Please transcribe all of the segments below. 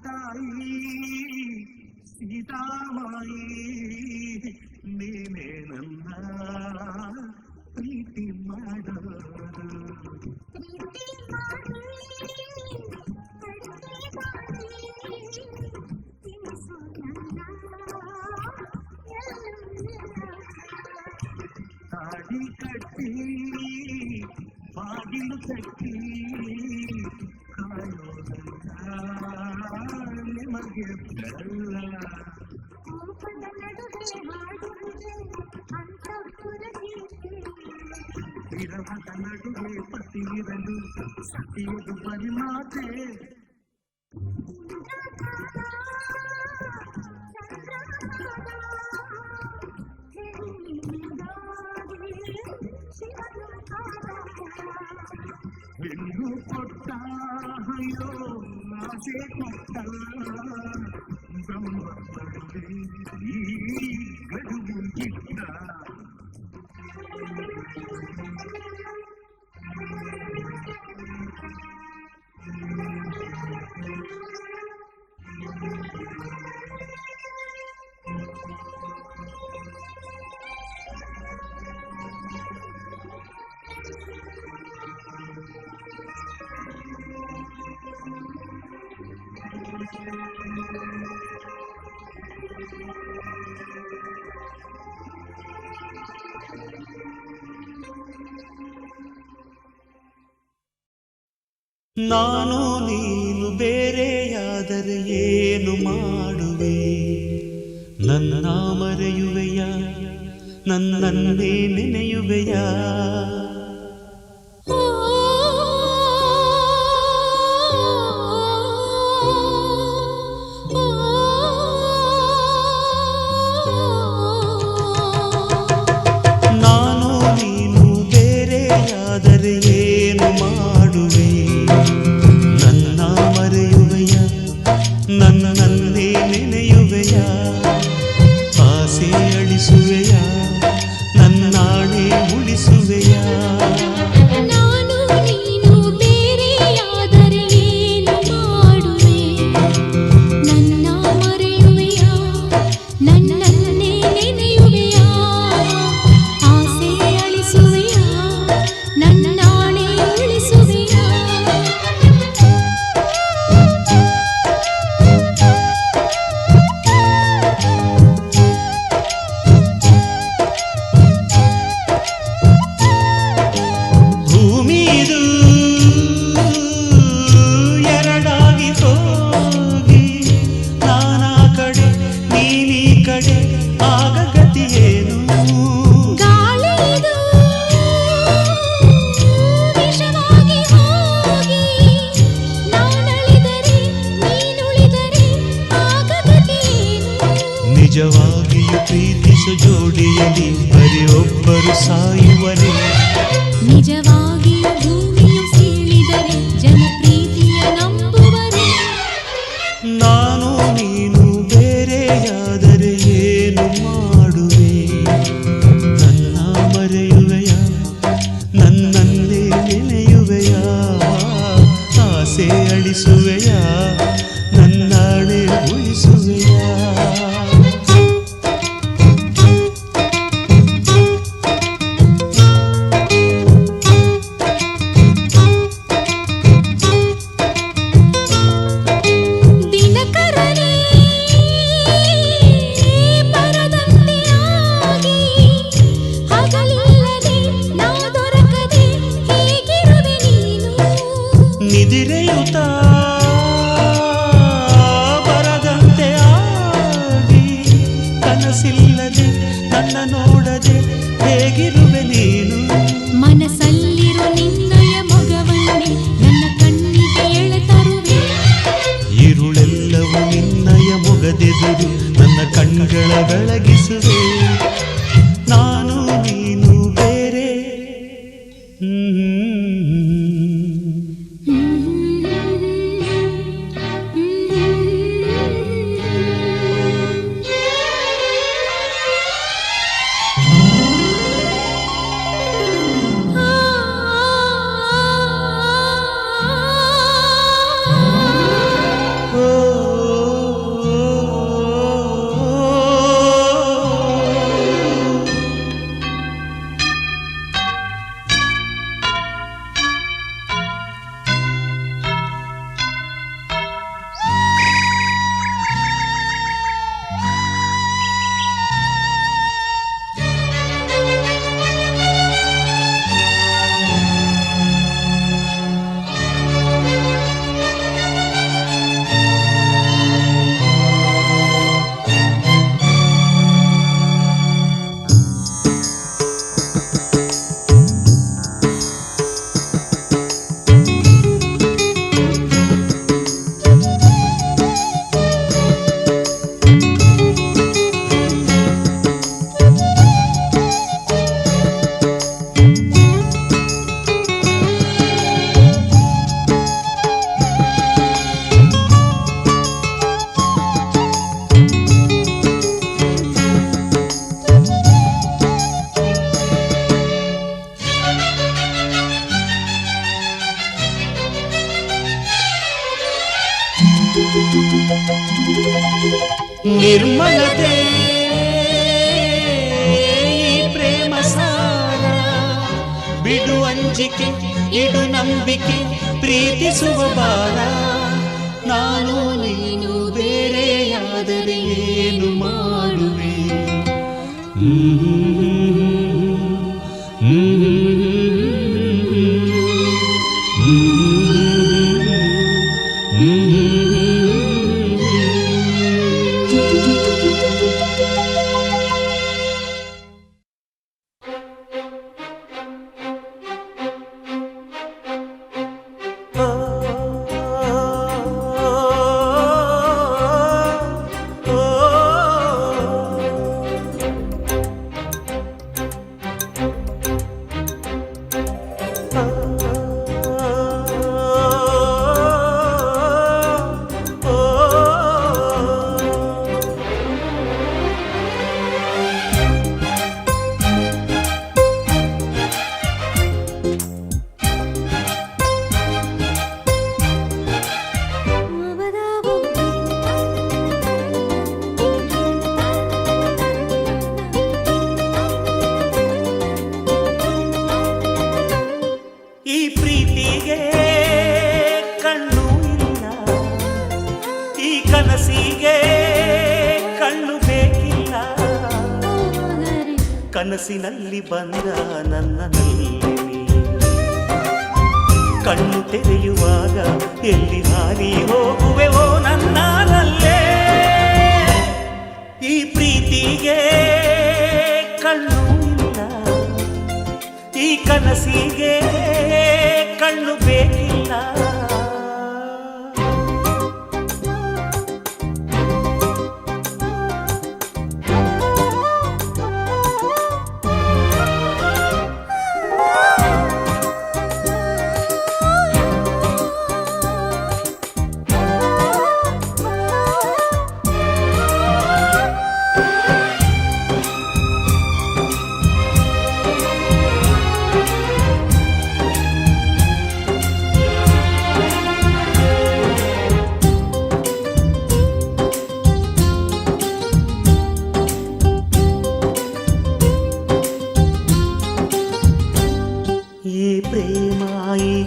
ತಾಯಿ ಸೀತಾಮಾಯಿ ನೀನೇ ನನ್ನ ಪ್ರೀತಿ ಮಾಡೋದು ತಾಡಿ ಕಟ್ಟಿ ಬಾಗಿಲು ಕಟ್ಟಿ ನಿಮಗೆ ವಿರಹದ ನಡುವೆ ಪತಿರಲು ಸತಿಯದು ಬರಿ ಮಾತೆ ಹೆಣ್ಣು ಕೊಟ್ಟ ಅಯ್ಯೋ ಆಸೆ ಕೊಟ್ಟ ಬ್ರಹ್ಮ ಪಡೆದೆ ಈ ಗಡುವು ಇಟ್ಟ ನಾನು ನೀನು ಬೇರೆಯಾದರೆ ಏನು ಮಾಡುವೆ ನನ್ನ ಮರೆಯುವೆಯ ನನ್ನನ್ನೇ ನೆನೆಯುವೆಯ ನಾನು ನೀನು ಬೇರೆಯಾದರೆ ಏನು ಮಾಡುವೆ ನನ್ನ ಮರೆಯುವೆಯ ನನ್ನನ್ನೇ ನೆನೆಯುವೆಯ ಆಸೆ ಅಳಿಸುವೆಯ ನನ್ನಾಣೆ ಉಳಿಸುವೆಯ ನಾನು ನೀನು ಬೇರೆಯಾದರೆ ಏನು ಮಾಡುವೆ ನನ್ನ ಮರೆಯುವೆಯ ನನ್ನನ್ನೇ ನೆನೆಯುವೆಯ ಆಸೆ ಅಳಿಸುವೆಯ ನನ್ನಾಣೆ ಉಳಿಸುವೆಯ ಭೂಮಿದು ಎರಡಾಗಿ ಹೋಗಿ ನಾನಾ ಕಡೆ ನೀನೀ ಕಡೆ ಆಗ ಗತಿಯೇನು ಗಾಳಿದು ವಿಷವಾಗಿ ಹೋಗಿ ನಾನಳಿದರೆ ನೀನುಳಿದರೆ ಆಗ ಗತಿಯೇನು ನಿಜವಾಗಿಯೂ ಪ್ರೀತಿಸು ಜೋಡಿಯಲ್ಲಿ ಬರೀ ಒಬ್ಬರು ಸಾಯುವರೆ ನಿಜವಾಗಿಯೂ ಭೂಮಿಯು ಸೀಳಿದರೆ ಜನಪ್ರೀತಿಯ ನಂಬುವರೆ ನಾನು ನೀನು ಬೇರೆಯಾದರೆ ಏನು ಮಾಡುವೆ ನನ್ನ ಮರೆಯುವೆಯ ನನ್ನನ್ನೇ ನೆನೆಯುವೆಯ ಆಸೆ ಅಳಿಸುವೆಯ ನನ್ನಾಣೆ ಉಳಿಸುವೆಯ ದಿನಕರನೇ ಪರದಂತೆ ಆಗಿ ಹಗಲಿಲ್ಲದೆ ನಾ ದೊರಕದೆ ಹೇಗಿರುವೆ ನೀನು ನಿದಿರೆಯುತ ಬರದಂತೆ ಆಗಿ ಕನಸಿಲ್ಲದೆ ನನ್ನ ನೋಡದೆ ಹೇಗಿರುವೆ ನೀನು ಮನಸ್ಸಲ್ಲಿರೋ ನಿನ್ನಯ ಮಗವನ್ನೇ ನನ್ನ ಕಣ್ಣಿಗೆ ಎಳೆತರುವೆ ഇരുಳೆಲ್ಲವೂ ನಿನ್ನಯ ಮೊಗದೆದುರು ನನ್ನ ಕಣ್ಗಳ ಬೆಳಗಿಸುವೆ ನಾನು ನೀನು ನಿರ್ಮಲತೆ ಈ ಪ್ರೇಮ ಸಾರ, ಬಿಡು ಅಂಜಿಕೆ ಇಡು ನಂಬಿಕೆ ಪ್ರೀತಿಸುವ ಬಾರ. ನಾನು ನೀನು ಬೇರೆಯಾದರೆ ಏನು ಮಾಡುವೆ? ಕನಸಿನಲ್ಲಿ ಬಂದ ನನ್ನಲ್ಲಿ ಕಣ್ಣು ತೆರೆಯುವಾಗ ಎಲ್ಲಿ ಹಾರಿ ಹೋಗುವೆವೋ ನನ್ನಲ್ಲೇ. ಈ ಪ್ರೀತಿಗೆ ಕಣ್ಣು ಇಲ್ಲ, ಈ ಕನಸಿಗೆ ಕಣ್ಣು ಬೇಕಿಲ್ಲ.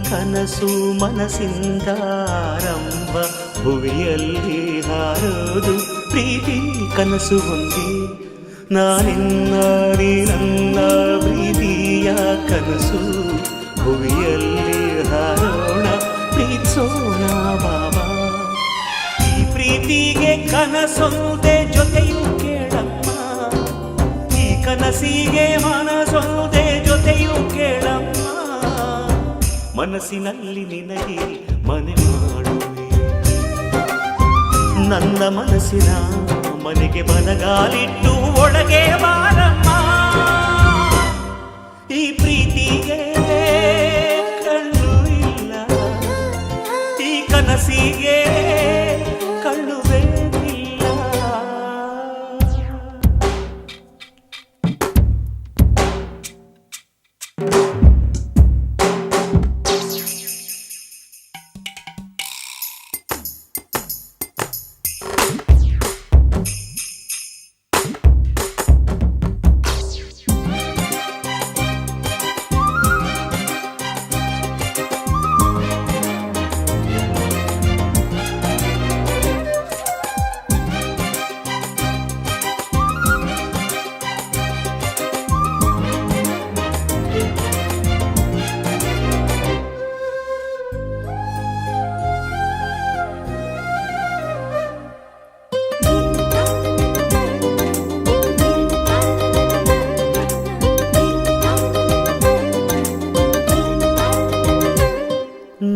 ಕನಸು ಮನಸ್ಸಿಂದ ಆರಂಭ, ಭುವಿಯಲ್ಲಿ ಹಾರೋದು ಪ್ರೀತಿ ಕನಸು ಹೊಂದಿ. ನಾನಿನ್ನ ನೀ ನನ್ನ ಪ್ರೀತಿಯ ಕನಸು, ಭುವಿಯಲ್ಲಿ ಹಾರೋಣ ಪ್ರೀತಿಸೋಣ ಬಾಬಾ. ಈ ಪ್ರೀತಿಗೆ ಕನಸೊಂದೆ ಜೊತೆಯು ಕೇಳಮ್ಮ, ಈ ಕನಸಿಗೆ ಮನಸೊಂದೆ ಜೊತೆಯು ಕೇಳಮ್ಮ. ಮನಸ್ಸಿನಲ್ಲಿ ನಿನಗೆ ಮನೆ ಮಾಡುವೆ, ನನ್ನ ಮನಸ್ಸಿನ ಮನೆಗೆ ಬಲಗಾಲಿಟ್ಟು ಒಳಗೆ ಬಾರಮ್ಮ. ಈ ಪ್ರೀತಿಗೆ ಕಣ್ಣು ಇಲ್ಲ, ಈ ಕನಸಿಗೆ ಕಣ್ಣು ಬೇಕಿಲ್ಲ.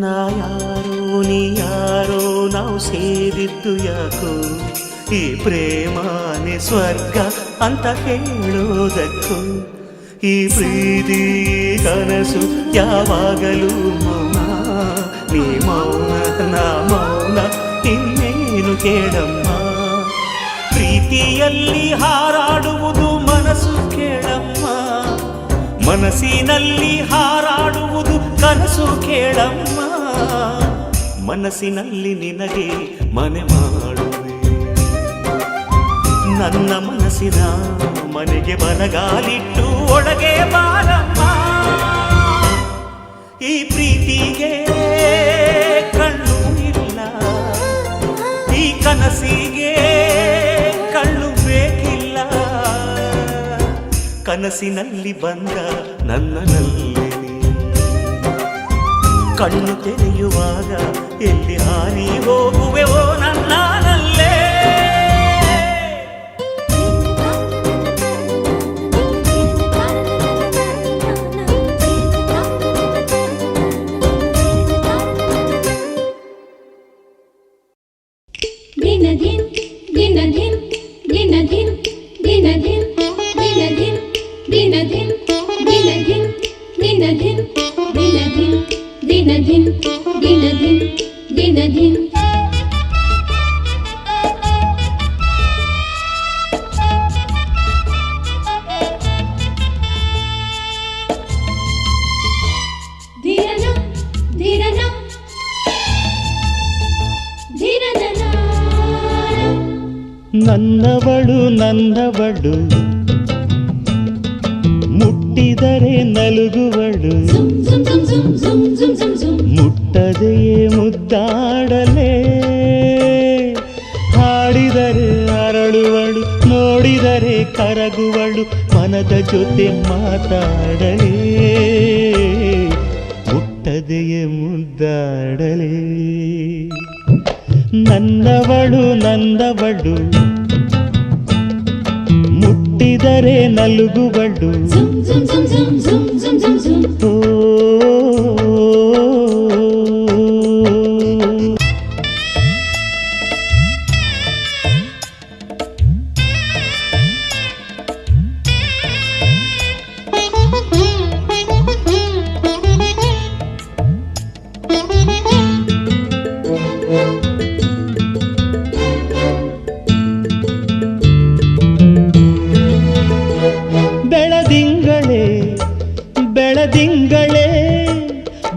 ನಾ ಯಾರೋ ನೀ ಯಾರೋ ನಾವು ಸೇರಿದ್ದು ಯಾಕೋ, ಈ ಪ್ರೇಮಾನೆ ಸ್ವರ್ಗ ಅಂತ ಹೇಳೋದಕ್ಕೂ. ಈ ಪ್ರೀತಿ ಕನಸು ಯಾವಾಗಲೂ ಮೌನ, ನೀ ಮೌನ ನಾ ಮೌನ, ಇನ್ನೇನು ಕೇಳಮ್ಮ. ಪ್ರೀತಿಯಲ್ಲಿ ಹಾರಾಡುವುದು ಮನಸ್ಸು ಕೇಳಮ್ಮ, ಮನಸ್ಸಿನಲ್ಲಿ ಹಾರಾಡುವುದು ಕನಸು ಕೇಳಮ್ಮ. ಮನಸ್ಸಿನಲ್ಲಿ ನಿನಗೆ ಮನೆ ಮಾಡುವೆ, ನನ್ನ ಮನಸ್ಸಿನ ಮನೆಗೆ ಬಲಗಾಲಿಟ್ಟು ಒಳಗೆ ಬಾರಮ್ಮ. ಈ ಪ್ರೀತಿಗೆ ಕಣ್ಣು ಇಲ್ಲ, ಈ ಕನಸಿಗೆ ಕಣ್ಣು ಬೇಕಿಲ್ಲ. ಕನಸಿನಲ್ಲಿ ಬಂದ ನನ್ನಲ್ಲಿ ಕಣ್ಣು ತೆರೆಯುವಾಗ ಎಲ್ಲಿ ಹಾರಿ ಹೋಗುವೆವೋ ನನ್ನಲ್ಲೇ. ನನ್ನವಳು ನನ್ನವಳು ಮುಟ್ಟಿದರೆ ನಲುಗುವಳು, ಮುಟ್ಟದೆಯೇ ಮುದ್ದಾಡಲೇ. ಹಾಡಿದರೆ ಅರಳುವಳು, ನೋಡಿದರೆ ಕರಗುವಳು, ಮನದ ಜೊತೆ ಮಾತಾಡಲೇ. ಮುಟ್ಟದೆಯೇ ಮುದ್ದಾಡಲೇ. ನನ್ನವಳು ನನ್ನವಳು ಮುಟ್ಟಿದರೆ ನಲುಗುವಳು.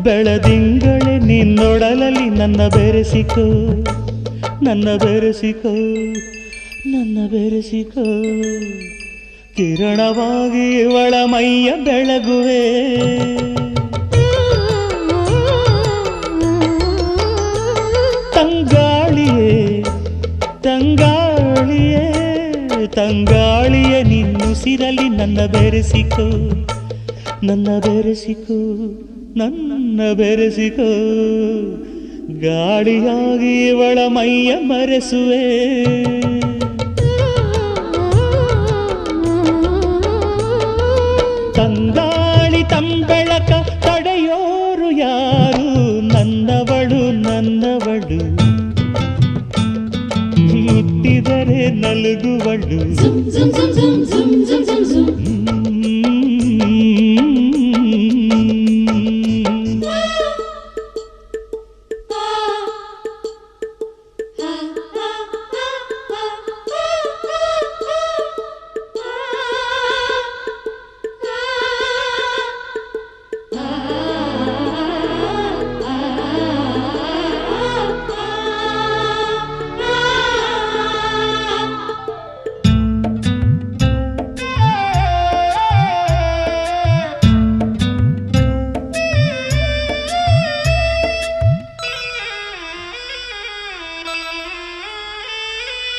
ಬೆಳದಿಂಗಳೇ ನಿನ್ನೊಡಲಲ್ಲಿ ನನ್ನ ಬೆರೆಸಿಕೋ, ನನ್ನ ಬೆರೆಸಿಕೋ, ನನ್ನ ಬೆರೆಸಿಕೋ. ಕಿರಣವಾಗಿ ಇವಳ ಮೈಯ ಬೆಳಗುವೆ. ತಂಗಾಳಿಯೇ ತಂಗಾಳಿಯೇ ತಂಗಾಳಿಯೇ ನಿನ್ನುಸಿರಲಿ ನನ್ನ ಬೆರೆಸಿಕೋ, ನನ್ನ ಬೆರೆಸಿಕೋ, ನನ್ನ ಬೆರೆಸಿಕೋ. ಗಾಳಿಯಾಗಿ ಇವಳ ಮೈಯ ಮರೆಸುವೆ. ತಂಗಾಳಿ ತಂಬೆಳಕ ತಡೆಯೋರು ಯಾರು? ನನ್ನವಳು ನನ್ನವಳು ಮುಟ್ಟಿದರೆ ನಲುಗುವಳು.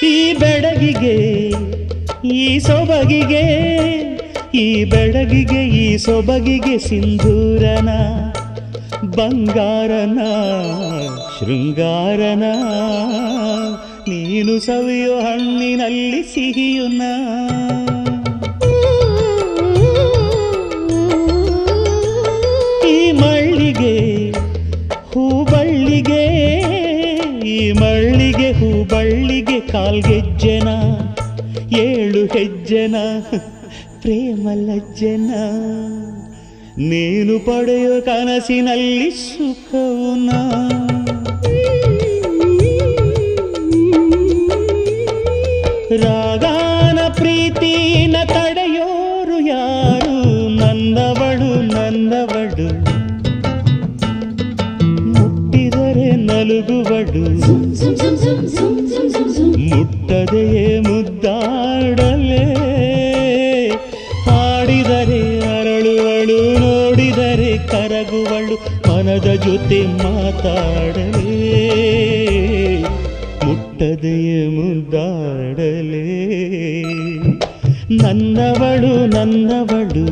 ಈ ಬೆಡಗಿಗೆ ಈ ಸೊಬಗಿಗೆ, ಈ ಬೆಡಗಿಗೆ ಈ ಸೊಬಗಿಗೆ ಸಿಂಧೂರನ ಬಂಗಾರನ ಶೃಂಗಾರನ. ನೀನು ಸವಿಯೋ ಹಣ್ಣಿನಲ್ಲಿ ಸಿಹಿಯುನ. ಈ ಮಳ್ಳಿಗೆ ಹೂಬಳ್ಳಿಗೆ, ಈ ಮಳ್ಳಿಗೆ ಹೂಬಳ್ಳಿಗೆ ಕಾಲ್ಗೆಜ್ಜೆನ, 7 ಹೆಜ್ಜೆನ ಪ್ರೇಮ ಲಜ್ಜೆನ. ನೀನು ಪಡೆಯೋ ಕನಸಿನಲ್ಲಿ ಸುಖವುನ. ರಾಗಾನ ಪ್ರೀತಿನ ತಡೆಯೋರು ಯಾರು? ನನ್ನವಳು ನನ್ನವಳು ಮುಟ್ಟಿದರೆ ನಲುಗುವಳು, ಮುಟ್ಟದೆಯೇ ಮುದ್ದಾಡ ಕರಗುವಳು ಮನದ ಜೊತೆ ಮಾತಾಡಲೇ ಮುಟ್ಟದೆಯೇ ಮುದ್ದಾಡಲೇ ನನ್ನವಳು ನನ್ನವಳು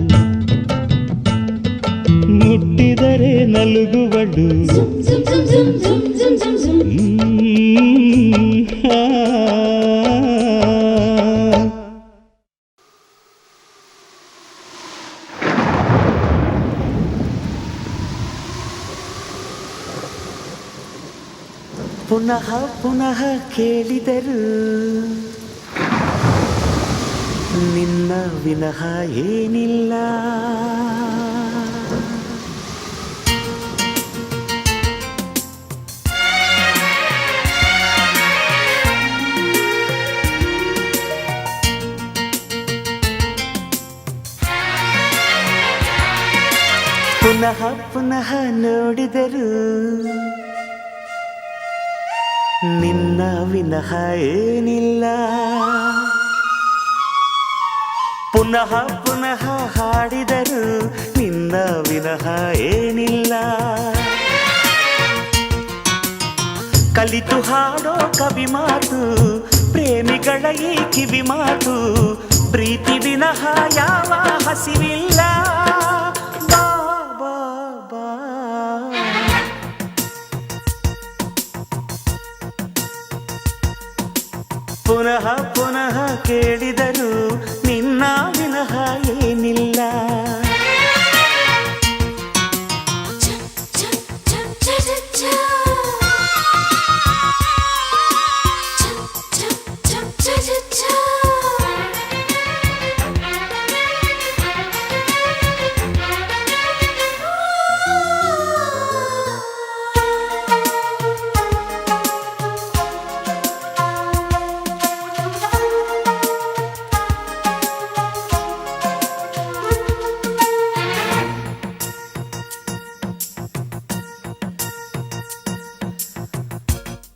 ಮುಟ್ಟಿದರೆ ನಲುಗುವಳು ಆ. ಪುನಃ ಪುನಃ ಕೇಳಿದರು ನಿನ್ನ ವಿನಃ ಏನಿಲ್ಲ ಪುನಃ ಪುನಃ ನೋಡಿದರು ನಿನ್ನ ವಿನಃ ಏನಿಲ್ಲ ಪುನಃ ಪುನಃ ಹಾಡಿದರು ನಿನ್ನ ವಿನಃ ಏನಿಲ್ಲ ಕಲಿತು ಹಾಡೋ ಕವಿ ಮಾತು ಪ್ರೇಮಿಗಳ ಈ ಕಿವಿ ಮಾತು ಪ್ರೀತಿ ವಿನಃ ಯಾವ ಹಸಿವಿಲ್ಲ ಬಾ ಬಾ ಬಾ ಪುನಃ ಪುನಃ ಕೇಳಿದರು ನಿನ್ನ ವಿನಃ ಏನಿಲ್ಲ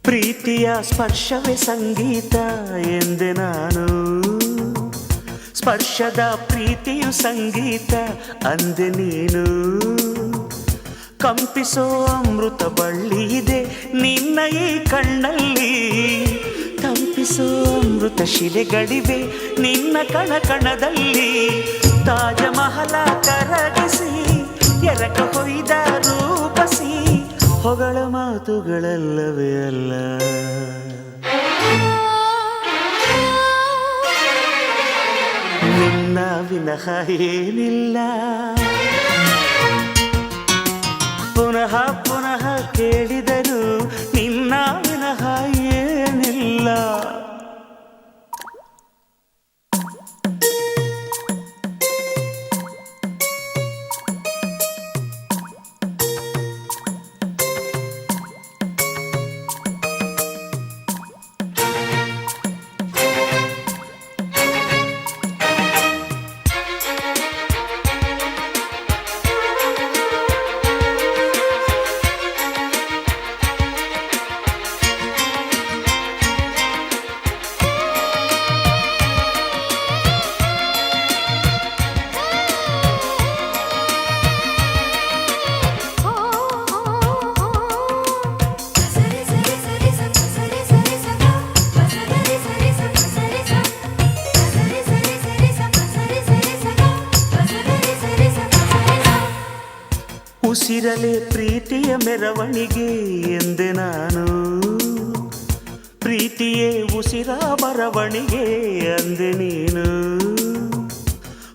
ಪ್ರೀತಿಯ ಸ್ಪರ್ಶವೇ ಸಂಗೀತ ಎಂದೆ ನಾನು ಸ್ಪರ್ಶದ ಪ್ರೀತಿಯು ಸಂಗೀತ ಅಂದೆ ನೀನು ಕಂಪಿಸೋ ಅಮೃತ ಬಳ್ಳಿ ಇದೆ ನಿನ್ನ ಈ ಕಣ್ಣಲ್ಲಿ ತಂಪಿಸೋ ಅಮೃತ ಶಿಲೆಗಳಿವೆ ನಿನ್ನ ಕಣ ಕಣದಲ್ಲಿ ತಾಜ ಮಹಲ ಕರಗಿಸಿ ಎರಕ ಹೊಯ್ದ ರೂಪಸಿ ಹೊಗಳ ಮಾತುಗಳಲ್ಲವೇ ಅಲ್ಲ ನಿನ್ನ ವಿನಃ ಏನಿಲ್ಲ ಪುನಃ ಪುನಃ ಕೇಳಿದರು ನಿನ್ನ ವಿನಃ ಏನಿಲ್ಲ ಉಸಿರಲೆ ಪ್ರೀತಿಯ ಮೆರವಣಿಗೆ ಎಂದೆ ನಾನು ಪ್ರೀತಿಯೇ ಉಸಿರ ಬರವಣಿಗೆ ಅಂದೆ ನೀನು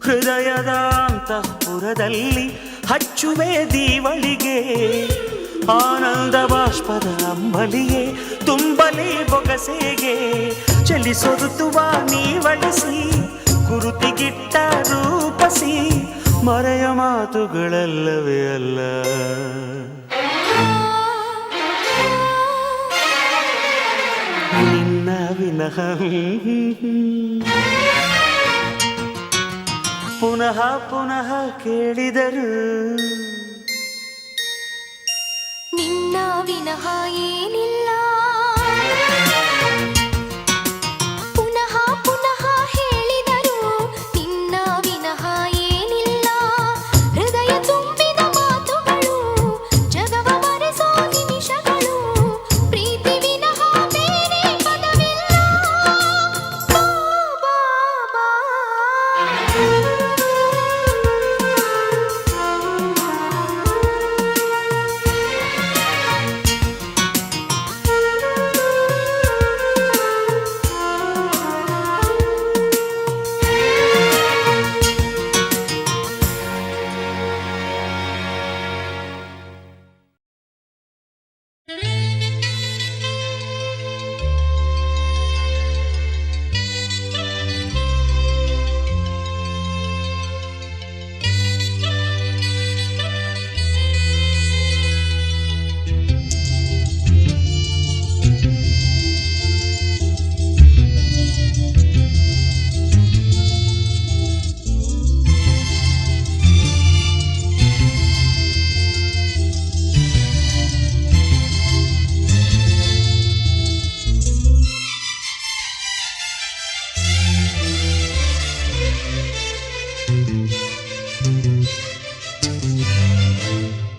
ಹೃದಯದ ಅಂತಃಪುರದಲ್ಲಿ ಹಚ್ಚುವೆ ದೀವಳಿಗೆ ಆನಂದ ಬಾಷ್ಪದ ಅಂಬಲಿಯೇ ತುಂಬಲಿ ಬೊಗಸೆಗೆ ಚಲಿಸೊರುತುವ ನೀವಳಿಸಿ ಗುರುತಿಗಿಟ್ಟ ರೂಪಸಿ ಮರೆಯ ಮಾತುಗಳಲ್ಲವೇ ಅಲ್ಲ ನಿನ್ನ ವಿನಃ ಪುನಃ ಪುನಃ ಕೇಳಿದರು ನಿನ್ನ ವಿನಃ ಏನಿಲ್ಲ ಪುನಃ ಪುನಃ ಹೇಳಿದರು ನಿನ್ನ ವಿನಃ ಏನಿಲ್ಲ ಹೃದಯ ತುಂಬಿದ ಮಾತುಗಳು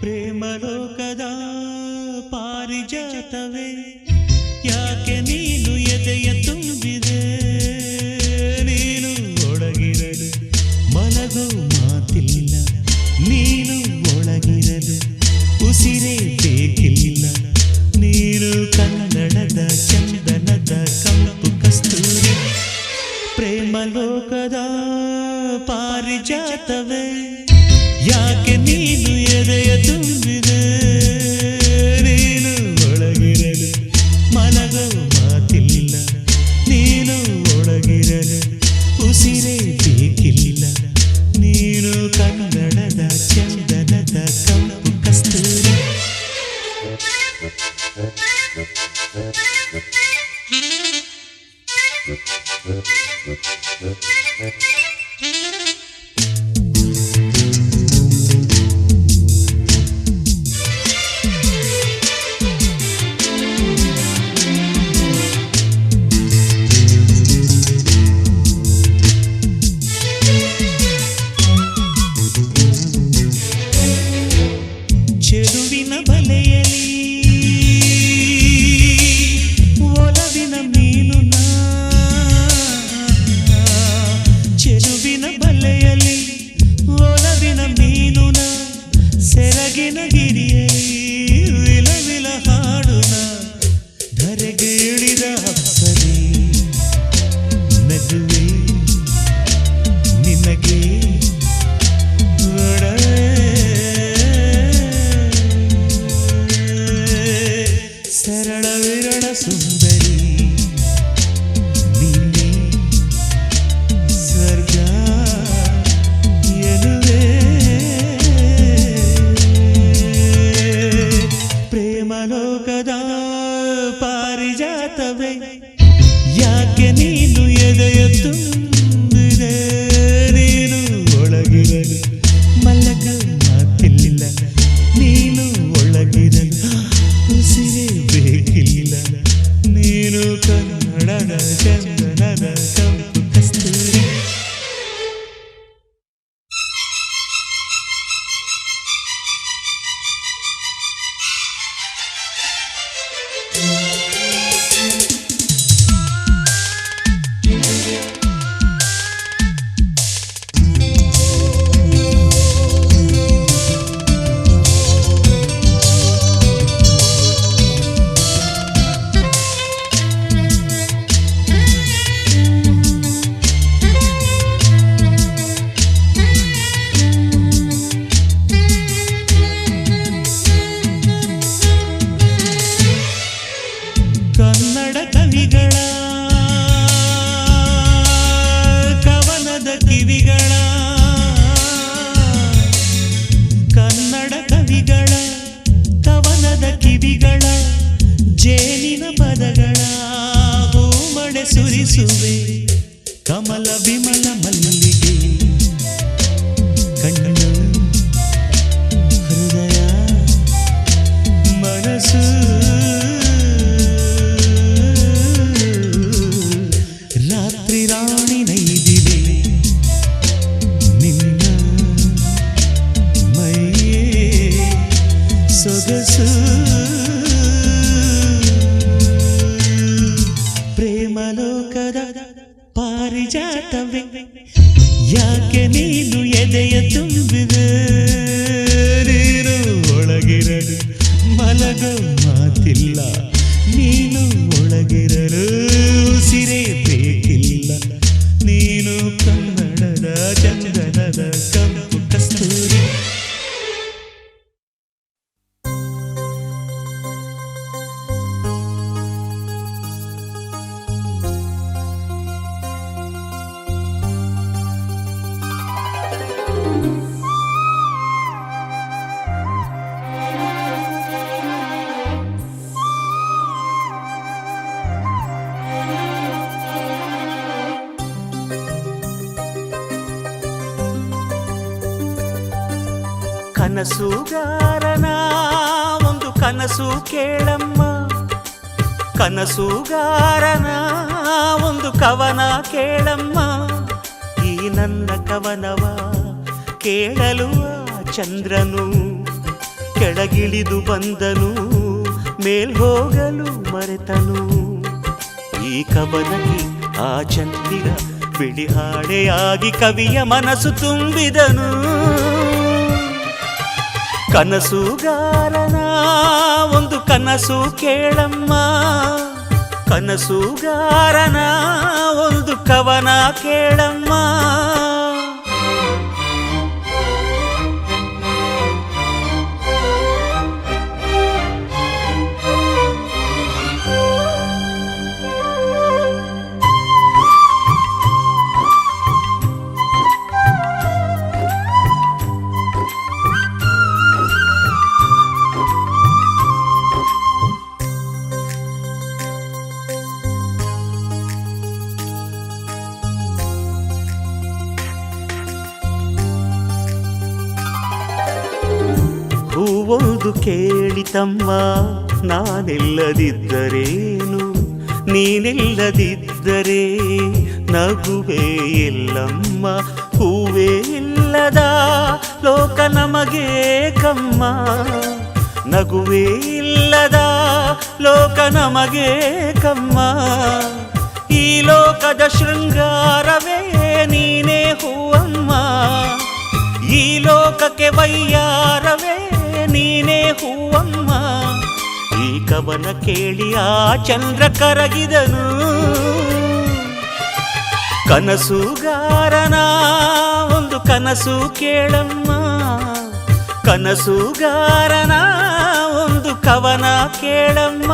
ಪ್ರೇಮಲೋಕದ ಪಾರಿಜಾತವೇ ಯಾಕೆ ನೀನು ಎದೆಯ ತುಂಬಿದೆ ನೀನು ಒಳಗಿರಲು ಮಲಗೋ ಮಾತಿಲ್ಲ ನೀನು ಒಳಗಿರಲು ಉಸಿರೇ ಬೇಕಿಲ್ಲ ನೀನು ಕನ್ನಡದ ಚಂದನದ ಕಂಪು ಕಸ್ತೂರಿ ಪ್ರೇಮಲೋಕದ ಪಾರಿಜಾತವೇ ಯಾಕೆ ನೀನು ಎದೆಯ ತುಂಬಿದೆ ನೀನು ಒಳಗಿರಲು ಮಲಗೋ ಮಾತಿಲ್ಲ ನೀನು ಒಳಗಿರಲು ಉಸಿರೇ ಬೇಕಿಲ್ಲ ನೀನು ಕನ್ನಡದ ಚಂದನದ ಕಂಪು ಕಸ್ತೂರಿ ಚೆಲುವಿನ ಬಲೆಯಲಿ ಒಲವಿನ ಮೀನು ನಾ ಚೆಲುವಿನ ಬಲೆಯಲಿ ಒಲವಿನ ಮೀನು ನಾ ಸೆರಗಿನ ಗಿರಿಯಲಿ ವಿಲವಿಲ ಹಾಡುನ ಧರೆಗೆ ಇಳಿದ ಅಪ್ಸರಿ ನಗುವೆ ನಿನಗೆ ಸರಳ ವಿರಳ ಸುಂದರಿ ನೀನೆ ಸ್ವರ್ಗ ಎನ್ನುವೆ ಪ್ರೇಮಲೋಕದ ಪಾರಿಜಾತವೇ ಯಾಕೆ ನೀನು ಎದೆಯ ತುಂಬಿದೆ ನೀನು ಒಳಗಿರಲು ಮಲಗ ಮಾತಿಲ್ಲ ನೀನು ಒಳಗಿರಲು ಉಸಿರೇ ಬೇಕಿಲ್ಲ ನೀನು ಕನ್ನಡದ ಚಂದನದ ಕಂಪು ಕಸ್ತೂರಿ ಕನ್ನಡ ಕವಿಗಳ ಕವನದ ಕಿವಿಗಳ ಕನ್ನಡ ಕವಿಗಳ ಕವನದ ಕಿವಿಗಳ ಜೇನಿನ ಪದಗಳ ಹೂಮಳೆ ಸುರಿಸುವೆ ಕಮಲ ವಿಮಲ ಮಲ್ಲಿಗೆ ಕಣ್ಣು ಹೃದಯ ಮನಸ್ಸು ರಾತ್ರಿ ರಾಣಿ ನೈದಿವೆ ನಿನ್ನ ಮೈಯೇ ಸೊಗಸು ಪ್ರೇಮಲೋಕದ ಪಾರಿಜಾತವೇ ಯಾಕೆ ನೀನು ಎದೆಯ ತುಂಬಿದೆ ನೀನು ಒಳಗಿರಲು ಮಲಗೋ ಮಾತಿಲ್ಲ ನೀನು ಒಳಗಿರಲು ಉಸಿರೇ ಬೇಕಿಲ್ಲ ನೀನು ಕನ್ನಡದ ಚಂದನದ ಕಂಪು ಕಸ್ತೂರಿ ಕನಸುಗಾರನ ಒಂದು ಕನಸು ಕೇಳಮ್ಮ ಕನಸುಗಾರನ ಒಂದು ಕವನ ಕೇಳಮ್ಮ ಈ ನನ್ನ ಕವನವ ಕೇಳಲು ಆ ಚಂದ್ರನು ಕೆಳಗಿಳಿದು ಬಂದನು ಮೇಲ್ ಹೋಗಲು ಮರೆತನು. ಈ ಕವನಕ್ಕೆ ಆ ಚಂದಿರ ಬಿಳಿ ಹಾಡೆಯಾಗಿ ಕವಿಯ ಮನಸ್ಸು ತುಂಬಿದನು. ಕನಸುಗಾರನ ಒಂದು ಕನಸು ಕೇಳಮ್ಮ, ಕನಸುಗಾರನ ಒಂದು ಕವನ ಕೇಳಮ್ಮ. ಹೂವೊಂದು ಕೇಳಿತಮ್ಮ, ನಾನಿಲ್ಲದಿದ್ದರೇನು, ನೀನಿಲ್ಲದಿದ್ದರೆ ನಗುವೇ ಇಲ್ಲಮ್ಮ. ಹೂವೇ ಇಲ್ಲದ ಲೋಕ ನಮಗೆ ಕಮ್ಮ, ನಗುವೇ ಇಲ್ಲದ ಲೋಕ ನಮಗೆ ಕಮ್ಮ. ಈ ಲೋಕದ ಶೃಂಗಾರವೇ ನೀನೇ ಹೂವಮ್ಮ, ಈ ಲೋಕಕ್ಕೆ ವೈಯಾರವೇ ನೀನೇ ಹೂವಮ್ಮ. ಈ ಕವನ ಕೇಳಿ ಆ ಚಂದ್ರ ಕರಗಿದನು. ಕನಸುಗಾರನ ಒಂದು ಕನಸು ಕೇಳಮ್ಮ, ಕನಸುಗಾರನ ಒಂದು ಕವನ ಕೇಳಮ್ಮ.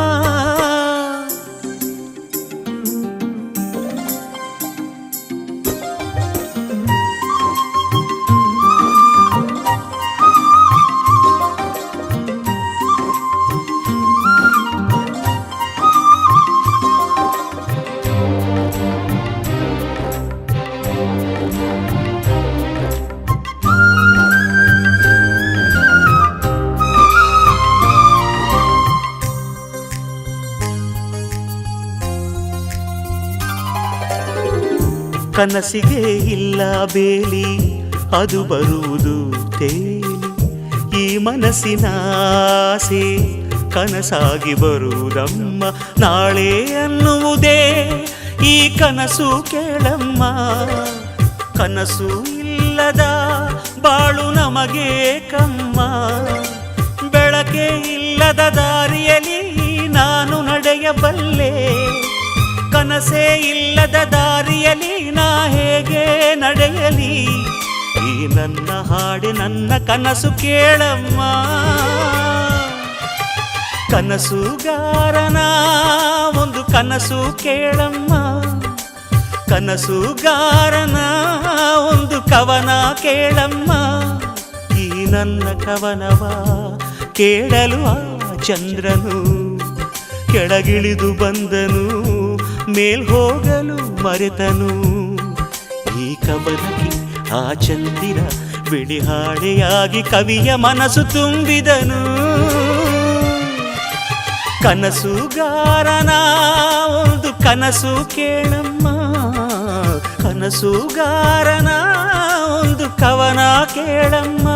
ಕನಸಿಗೆ ಇಲ್ಲ ಬೇಲಿ, ಅದು ಬರುವುದು ತೇಲಿ. ಈ ಮನಸ್ಸಿನ ಆಸೆ ಕನಸಾಗಿ ಬರುವುದಮ್ಮ. ನಾಳೆ ಅನ್ನುವುದೇ ಈ ಕನಸು ಕೇಳಮ್ಮ. ಕನಸು ಇಲ್ಲದ ಬಾಳು ನಮಗೆ ಕಮ್ಮ. ಬೆಳಕೆ ಇಲ್ಲದ ದಾರಿಯಲ್ಲಿ ನಾನು ನಡೆಯಬಲ್ಲೆ, ಕನಸೇ ಇಲ್ಲದ ದಾರಿಯಲ್ಲಿ ನಾ ಹೇಗೆ ನಡೆಯಲಿ. ಈ ನನ್ನ ಹಾಡೆ ನನ್ನ ಕನಸು ಕೇಳಮ್ಮ. ಕನಸುಗಾರನ ಒಂದು ಕನಸು ಕೇಳಮ್ಮ, ಕನಸುಗಾರನ ಒಂದು ಕವನ ಕೇಳಮ್ಮ. ಈ ನನ್ನ ಕವನವ ಕೇಳಲು ಆ ಚಂದ್ರನು ಕೆಳಗಿಳಿದು ಬಂದನು, ಮೇಲ್ ಹೋಗಲು ಮರೆತನು. ಈ ಕವನಕ್ಕೆ ಆ ಚಂದಿರ ಬಿಳಿ ಹಾಡೆಯಾಗಿ ಕವಿಯ ಮನಸ್ಸು ತುಂಬಿದನು. ಕನಸುಗಾರನ ಒಂದು ಕನಸು ಕೇಳಮ್ಮ, ಕನಸುಗಾರನ ಒಂದು ಕವನ ಕೇಳಮ್ಮ.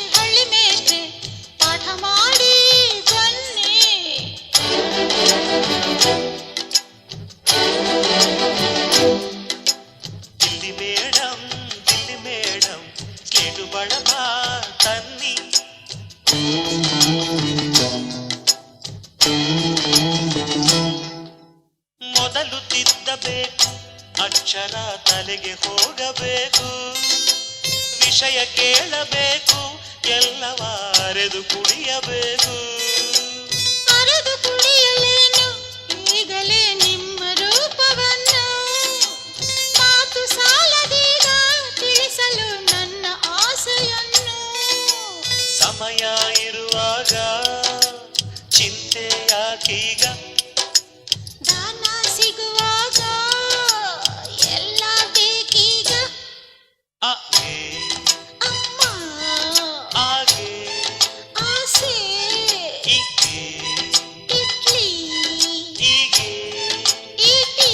ಹಳ್ಳಿ ಮೇಷ್ಟ್ರೆ ಪಾಠ ಮೊದಲು ತಿದ್ದಬೇಕು, ಅಕ್ಷರ ತಲೆಗೆ ಹೋಗಬೇಕು, ವಿಷಯ ಕೇಳಬೇಕು, ಎಲ್ಲವಾರೆದು ಕುಡಿಯಬೇಕು. ಅರೆದು ಕುಡಿಯಲೇನು ಈಗಲೇ ನಿಮ್ಮ ರೂಪವನ್ನು, ಮಾತು ಸಾಲದೀಗ ತಿಳಿಸಲು ನನ್ನ ಆಸೆಯನ್ನು. ಸಮಯ ಇರುವಾಗ ಚಿಂತೆ ಯಾಕೀಗ, ದಾನ ಸಿಗುವಾಗ ಎಲ್ಲ ಬೇಕೀಗ. ಅಗೆ ಅಮ್ಮ ಆಗೆ ಆಸೆ ಇಗೆ ಇಡ್ಲಿ ಹೀಗೆ ಇಟಿ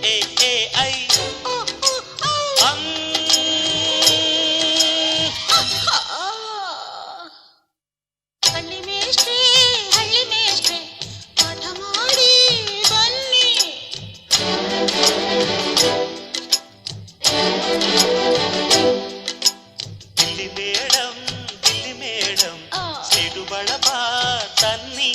ಎ ಎ ಐ ಓ ಓ ಓ. ಅಂ. ಹಳ್ಳಿ ಮೇಷ್ಟ್ರೆ ಪಾಠ ಮಾಡಿ ಬನ್ನಿ. ದಿಲ್ಲಿ ಮೇಡಂ ಆ. ಸಿಡು ಬಳಪ ತನ್ನಿ.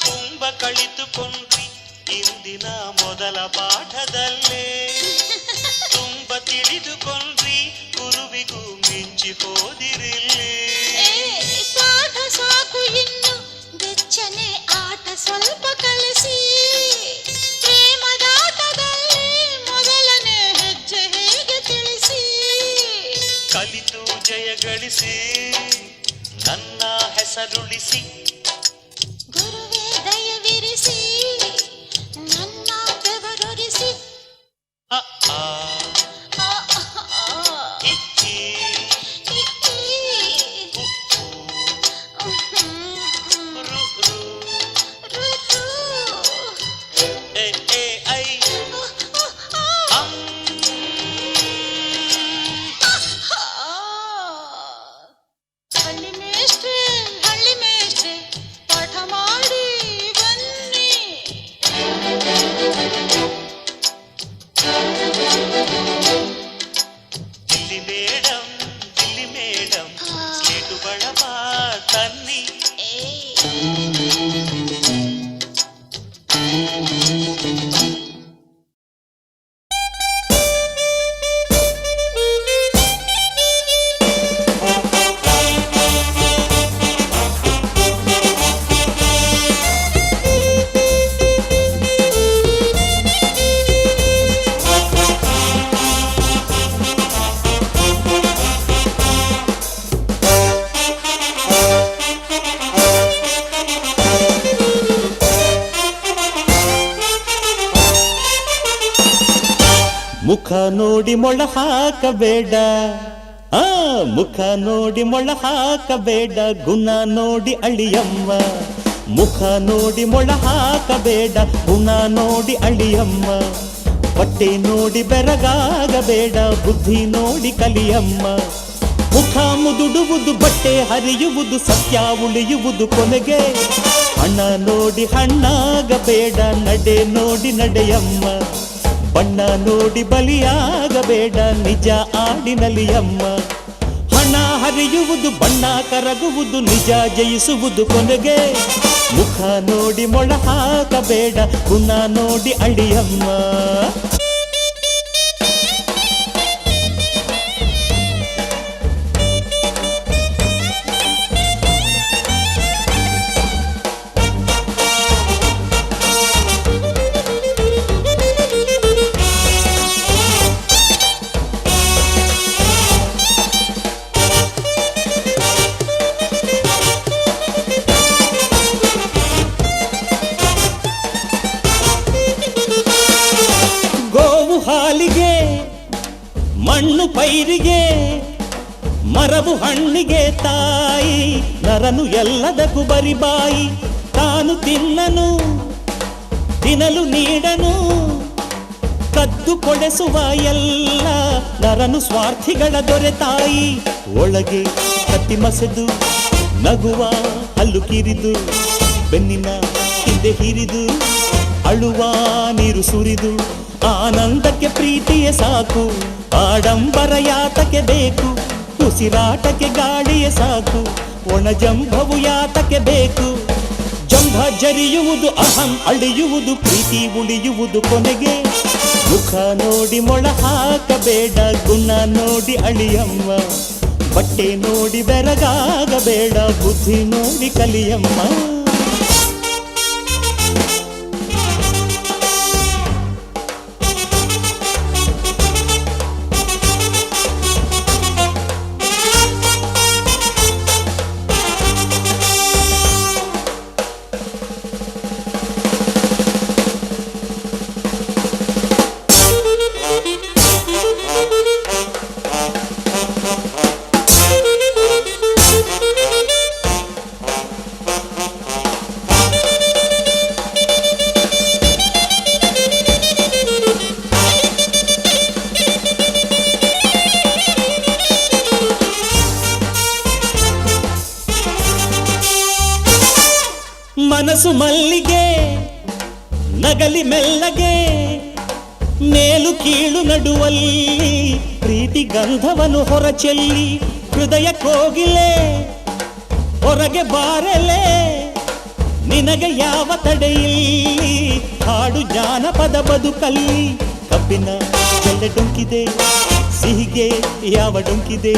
ತುಂಬ ಕಳಿತುಕೊಂಡ್ರಿ ಇಂದಿನ ಮೊದಲ ಪಾಠದಲ್ಲೇ, ತುಂಬ ತಿಳಿದುಕೊಂಡ್ರಿ ಗುರುವಿಗೂ ಮಿಂಚಿ ಹೋದಿರಿಲ್ಲಿ. ಏ, ಪಾಠ ಸಾಕು ಇನ್ನು ಬೆಚ್ಚನೆ ಆಟ ಸ್ವಲ್ಪ ಕಲಿಸಿ. ಪ್ರೇಮದಾಟದಲ್ಲಿ ಮೊದಲನೇ ಹೆಜ್ಜೆ ಹೇಗೆ ತಿಳಿಸಿ. ಕಲಿತು ಜಯ ಗಳಿಸಿ ನನ್ನ ಹೆಸರುಳಿಸಿ. ಗುರುವೇ ದಯವಿರಿಸಿ ನನ್ನ ಬೆವರೊರಿಸಿ. ಅ ಆ ಆ, ಆ, ಆ. ಇ ಈ ಇ, ಈ. ಉ ಊ ಹ್ಮ್. ರು ರು ರು, ರು. ಎ ಎ ಐ ಅಂ. ಹಳ್ಳಿ ಮೇಷ್ಟ್ರೆ ಪಾಠ ಮಾಡಿ ಬನ್ನಿ. ದಿಲ್ಲಿ ಮೇಡಂ ಸ್ಲೇಟು ಬಳಪ ತನ್ನಿ. ಮುಖ ನೋಡಿ ಮೊಳ ಹಾಕಬೇಡ, ಮುಖ ನೋಡಿ ಮೊಳ ಹಾಕಬೇಡ, ಗುಣ ನೋಡಿ ಅಳಿಯಮ್ಮ. ಮುಖ ನೋಡಿ ಮೊಳ ಹಾಕಬೇಡ, ಗುಣ ನೋಡಿ ಅಳಿಯಮ್ಮ. ಬಟ್ಟೆ ನೋಡಿ ಬೆರಗಾಗಬೇಡ, ಬುದ್ಧಿ ನೋಡಿ ಕಲಿಯಮ್ಮ. ಮುಖ ಮುದುಡುವುದು ಬಟ್ಟೆ ಹರಿಯುವುದು, ಸತ್ಯ ಉಳಿಯುವುದು ಕೊನೆಗೆ. ಹಣ ನೋಡಿ ಹಣ್ಣಾಗಬೇಡ, ನಡೆ ನೋಡಿ ನಡೆಯಮ್ಮ. ಬಣ್ಣ ನೋಡಿ ಬಲಿಯಾಗಬೇಡ, ನಿಜ ಆಡಿನಲಿಯಮ್ಮ. ಹಣ ಹರಿಯುವುದು, ಬಣ್ಣ ಕರಗುವುದು, ನಿಜ ಜಯಿಸುವುದು ಕೊನೆಗೆ. ಮುಖ ನೋಡಿ ಮೊಳ ಹಾಕಬೇಡ, ಗುಣ ನೋಡಿ ಅಳಿಯಮ್ಮ. ಮಣ್ಣು ಪೈರಿಗೆ ಮರವು ಹಣ್ಣಿಗೆ ತಾಯಿ, ನರನು ಎಲ್ಲದಕ್ಕೂ ಬರಿಬಾಯಿ. ತಾನು ತಿನ್ನನು ತಿನ್ನಲು ನೀಡನು, ಕದ್ದು ಕೊಡೆಸುವ ಎಲ್ಲ ನರನು ಸ್ವಾರ್ಥಿಗಳ ದೊರೆ ತಾಯಿ. ಒಳಗೆ ಕತ್ತಿ ಮಸೆದು ನಗುವ ಹಲ್ಲು ಕಿರಿದು, ಬೆನ್ನಿನ ಹಿಂದೆ ಹಿರಿದು ಅಳುವ ನೀರು ಸುರಿದು. ಆನಂದಕ್ಕೆ ಪ್ರೀತಿಯೇ ಸಾಕು, ಆಡಂಬರ ಯಾತಕ್ಕೆ ಬೇಕು, ಉಸಿರಾಟಕ್ಕೆ ಗಾಳಿಯೇ ಸಾಕು, ಒಣ ಜಂಭವು ಯಾತಕ್ಕೆ ಬೇಕು. ಜಂಭ ಜರಿಯುವುದು ಅಹಂ ಅಳಿಯುವುದು, ಪ್ರೀತಿ ಉಳಿಯುವುದು ಕೊನೆಗೆ. ಮುಖ ನೋಡಿ ಮೊಳ ಹಾಕಬೇಡ, ಗುಣ ನೋಡಿ ಅಳಿಯಮ್ಮ. ಬಟ್ಟೆ ನೋಡಿ ಬೆರಗಾಗಬೇಡ, ಬುದ್ಧಿ ನೋಡಿ ಕಲಿಯಮ್ಮ. ಮನಸ್ಸು ಮಲ್ಲಿಗೆ ನಗಲಿ ಮೆಲ್ಲಗೆ, ಮೇಲು ಕೀಳು ನಡುವಲ್ಲಿ ಪ್ರೀತಿ ಗಂಧವನ್ನು ಹೊರಚೆಲ್ಲಿ. ಹೃದಯ ಕೋಗಿಲೆ ಹೊರಗೆ ಬಾರಲೆ, ನಿನಗೆ ಯಾವ ತಡೆಯಿಲ್ಲಿ, ಹಾಡು ಜಾನಪದ ಬದುಕಲ್ಲಿ. ಕಬ್ಬಿನ ಚೆಲ್ಲೆ ಡೊಂಕಿದೆ, ಸಿಹಿಗೆ ಯಾವ ಡೊಂಕಿದೆ,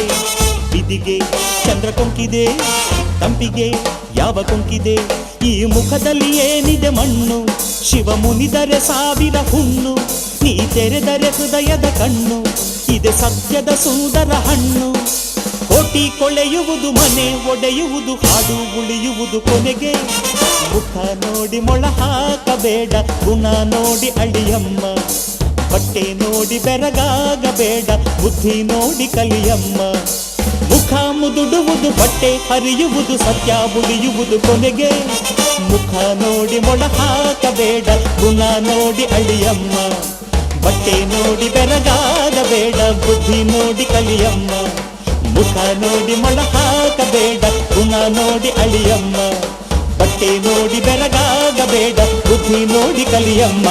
ಬಿದಿಗೆ ಚಂದ್ರ ಕೊಂಕಿದೆ, ತಂಪಿಗೆ ಯಾವ ಕೊಂಕಿದೆ. ಈ ಮುಖದಲ್ಲಿ ಏನಿದೆ ಮಣ್ಣು, ಶಿವ ಮುನಿದರೆ ಸಾವಿರ ಹುಣ್ಣು. ನೀ ತೆರೆದರೆ ಹೃದಯದ ಕಣ್ಣು, ಇದೆ ಸತ್ಯದ ಸುಂದರ ಹಣ್ಣು. ಕೋಟಿ ಕೊಳೆಯುವುದು, ಮನೆ ಒಡೆಯುವುದು, ಹಾಡು ಉಳಿಯುವುದು ಕೊನೆಗೆ. ಮುಖ ನೋಡಿ ಮೊಳ ಹಾಕಬೇಡ, ಗುಣ ನೋಡಿ ಅಳಿಯಮ್ಮ. ಬಟ್ಟೆ ನೋಡಿ ಬೆರಗಾಗಬೇಡ, ಬುದ್ಧಿ ನೋಡಿ ಕಲಿಯಮ್ಮ. ಮುಖ ಮುದುಡುವುದು, ಬಟ್ಟೆ ಹರಿಯುವುದು, ಸತ್ಯ ಉಳಿಯುವುದು ಕೊನೆಗೆ. ಮುಖ ನೋಡಿ ಮೊಳ ಹಾಕಬೇಡ, ಗುಣ ನೋಡಿ ಅಳಿಯಮ್ಮ. ಬಟ್ಟೆ ನೋಡಿ ಬೆರಗಾಗಬೇಡ, ಬುದ್ಧಿ ನೋಡಿ ಕಲಿಯಮ್ಮ. ಮುಖ ನೋಡಿ ಮೊಳ ಹಾಕಬೇಡ, ಗುಣ ನೋಡಿ ಅಳಿಯಮ್ಮ. ಬಟ್ಟೆ ನೋಡಿ ಬೆರಗಾಗಬೇಡ, ಬುದ್ಧಿ ನೋಡಿ ಕಲಿಯಮ್ಮ.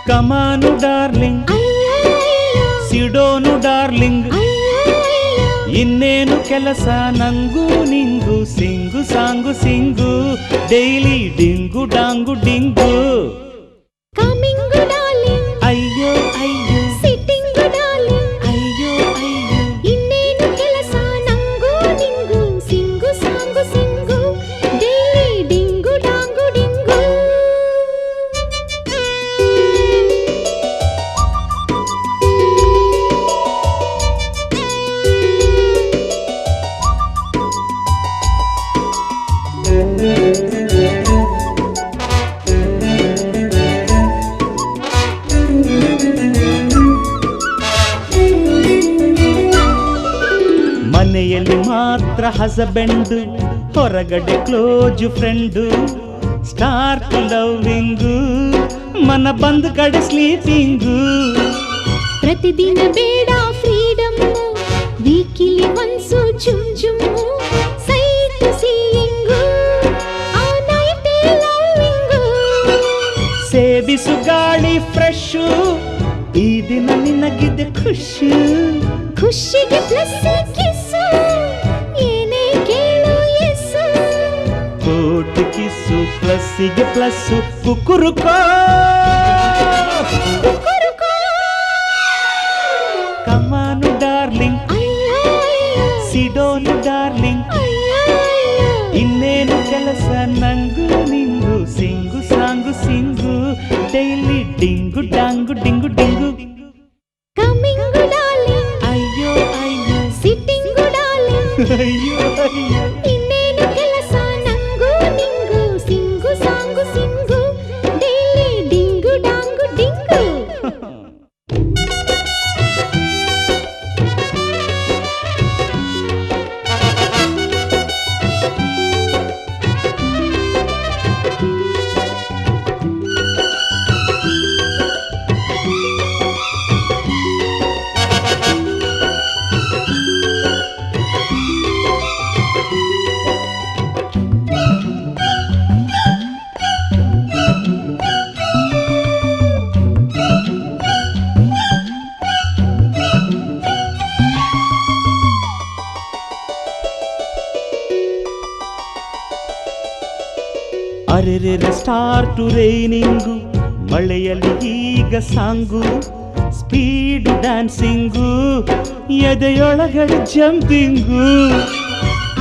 ಕಮಾನು ಡಾರ್ಲಿಂಗ್, ಸಿಡೋನು ಡಾರ್ಲಿಂಗ್, ಇನ್ನೇನು ಕೆಲಸ ನಂಗೂ ನಿಂಗು, ಸಿಂಗು ಸಾಂಗು ಸಿಂಗು, ಡೈಲಿ ಡಿಂಗು ಡಾಂಗು ಡಿಂಗು. ಕಮಿಂಗು ಡಾರ್ಲಿಂಗ್, ಅಯ್ಯೋ ಅಯ್ಯೋ, ಸಿಟ್ಟಿಂಗು ಡಾರ್ಲಿಂಗ್, ಅಯ್ಯೋ ಅಯ್ಯೋ, ಇನ್ನೇನು ಕೆಲಸ ನಂಗೂ ನಿಂಗು, ಸಿಂಗು ಸಾಂಗು ಸಿಂಗು, ಡೈಲಿ ಡಿಂಗು ಡಾಂಗು ಡಿಂಗು. ಮನೆಯಲ್ಲಿ ಮಾತ್ರ ಹಸಬೆಂಡು, ಹೊರಗಡೆ ಕ್ಲೋಜ್ ಫ್ರೆಂಡು. ಸ್ಟಾರ್ಟ್ ಲವ್ವಿಂಗು, ಮನ ಬಂದ ಕಡೆ ಸ್ಲೀಪಿಂಗು. ಪ್ರತಿದಿನ ಬೇಡ ಫ್ರೀಡಮ್, ವೀಕಿಲಿ ಒನ್ಸು ಜುಮ್ ಜುಮ್ಮು, ಸೈಟ್ ಸೀಯಿಂಗು, ಆ ನೈಟ್ ಲವ್ವಿಂಗು. ಸೇವಿಸು ಗಾಳಿ ಫ್ರೆಶು, ಈ ದಿನ ನಿನಗಿದೆ ಖುಷಿ. ಖುಷಿಗೆ ಪ್ಲಸ್ ಕಿಸ್ಸು. ಮುದ್ದು ಕಿಸ್ಸು ಪ್ಲಸ್ಸಿಗೆ ಪ್ಲಸ್ಸು ಕುಕ್ಕುರುಕೋ ಕಮಾನು ಡಾರ್ಲಿಂಗ್ ಸಿಡೋನು ಡಾರ್ಲಿಂಗ್ ಇನ್ನೇನು ಕೆಲಸ ನಂಗು ನಿಂಗು ಸಿಂಗು ಸಾಂಗು ಸಿಂಗು ಡೈಲಿ ಡಿಂಗು ಡಾಂಗು ಡಿಂಗು ಡಿಂಗು ಕಮಿಂಗು ಡಾರ್ಲಿಂಗ್ ಅಯ್ಯೋ ಅಯ್ಯೋ ಸಿಟ್ಟಿಂಗು ಡಾರ್ಲಿಂಗ್ ಅಯ್ಯೋ ಅಯ್ಯೋ ಇನ್ನೇನು ಕೆಲಸ ನಂಗು ನಿಂಗು ಸಿಂಗು ಸಾಂಗು ಸಿಂಗು ಡೈಲಿ ಡಿಂಗು ಡಾಂಗು ಡಿಂಗು ಅರೆರೆರೆ ಸ್ಟಾರ್ಟು ರೈನಿಂಗು ಮಳೆಯಲ್ಲಿ ಈಗ ಸಾಂಗು ಸ್ಪೀಡು ಡ್ಯಾನ್ಸಿಂಗು ಎದೆಯೊಳಗಡೆ ಜಂಪಿಂಗು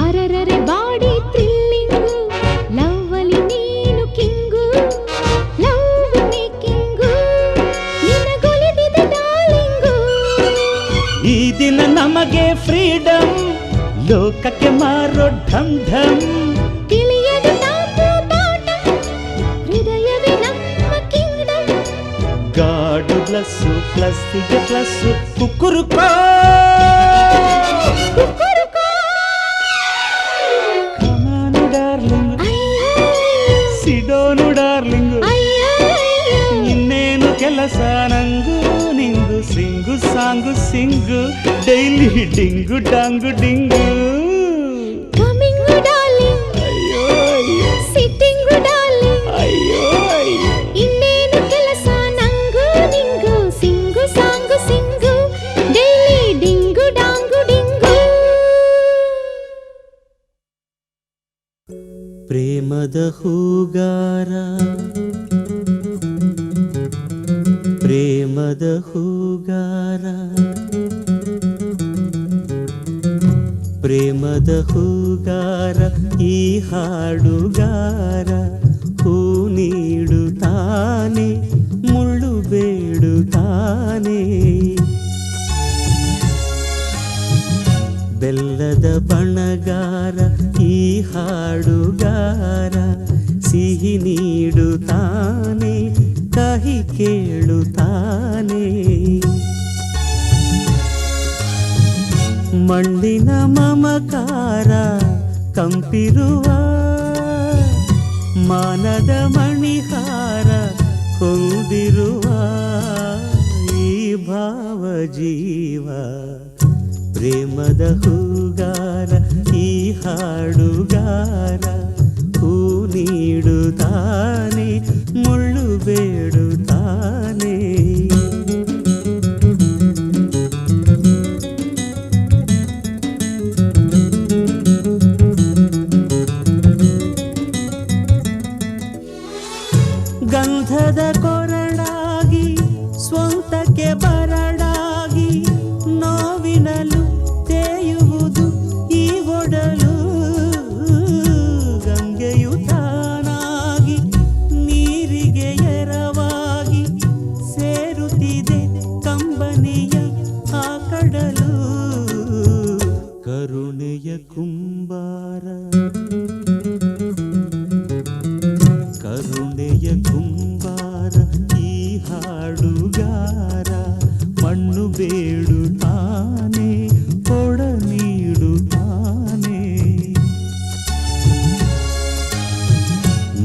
ಅರರರೆ ಬಾಡಿ ಥ್ರಿಲ್ಲಿಂಗು ಲವ್ ಅಲ್ಲಿ ನೀನು ಕಿಂಗು ಲವ್ ಮೇಕಿಂಗು ನಿನಗೊಲಿದಿದೆ ಡಾರ್ಲಿಂಗು ಈ ದಿನ ನಮಗೆ ಫ್ರೀಡಮ್ ಲೋಕಕ್ಕೆ ಮಾರೋ ಢಮ್ ಢಮ್ ತಿಳಿಯದು ತಾಪು ತೋಟ ಹೃದಯವೇ ನಮ್ಮ ಕಿಂಗ್ಡಮ್ ಗಾಡು ಪ್ಲಸ್ಸು ಪ್ಲಸ್ಸಿಗೆ ಪ್ಲಸ್ಸು ಕುಕ್ಕುರುಕೋ ಕುಕ್ಕುರುಕೋ ಕಮಾನು ಡಾರ್ಲಿಂಗ್ ಅಯ್ಯೋ ಸಿಡೋನು ಡಾರ್ಲಿಂಗ್ ಅಯ್ಯೋ ಇನ್ನೇನು ಕೆಲಸ ನಂಗು ನಿಂಗು ಸಿಂಗು ಸಾಂಗು ಸಿಂಗು ಡೈಲಿ ಡಿಂಗು ಡಾಂಗು ಡಿಂಗು ಕಮಿಂಗು ಡಾರ್ಲಿಂಗ್ ಅಯ್ಯೋ ಅಯ್ಯೋ ಸಿಟ್ಟಿಂಗು ಡಾರ್ಲಿಂಗ್ ಅಯ್ಯೋ ಅಯ್ಯೋ ಇನ್ನೇನು ಕೆಲಸ ನಂಗು ನಿಂಗು ಸಿಂಗು ಸಾಂಗು ಸಿಂಗು ಡೈಲಿ ಡಿಂಗು ಡಾಂಗು ಡಿಂಗು ಪ್ರೇಮದ ಹೂಗಾರ ಪ್ರೇಮದ ಹೂಗಾರ ಪ್ರೇಮದ ಹೂಗಾರ ಈ ಹಾಡುಗಾರ ಹೂ ನೀಡುತ್ತಾನೆ ಮುಳ್ಳು ಬೇಡುತ್ತಾನೆ ಬೆಲ್ಲದ ಬಣಗಾರ ಈ ಹಾಡುಗಾರ ಸಿಹಿ ನೀಡುತ್ತಾನೆ ಕಹಿ ಕೇಳುತ್ತಾನೆ ಮಣ್ಣಿನ ಮಮಕಾರ ಕಂಪಿರುವ ಮಾನದ ಮಣಿಹಾರ ಹೊಂದಿರುವ ಈ ಭಾವ ಜೀವ ಪ್ರೇಮದ ಹೂಗಾರ ಈ ಹಾಡುಗಾರ ಹೂ ನೀಡುತ್ತಾನೆ ಮುಳ್ಳು ಬೇಡುತ್ತಾನೆ ಗಂಧದ ಕೊರಡಾಗಿ ಸ್ವಂತಕ್ಕೆ ಬರಡಾಗಿ ನೋವಿನಲು ತೇಯುವುದು ಈ ಒಡಲು ಗಂಗೆಯು ತಾನಾಗಿ ನೀರಿಗೆ ಎರವಾಗಿ ಸೇರುತ್ತಿದೆ ಕಂಬನಿಯ ಆ ಕಡಲು ಕರುಣೆಯ ಕುಂಬಾರ ಕರುಣೆಯ ಕುಂಬಾರ ಈ ಹಾಡುಗಾರ ಮಣ್ಣು ಬೇಡುತ್ತಾನೆ ಕೊಡ ನೀಡುತ್ತಾನೆ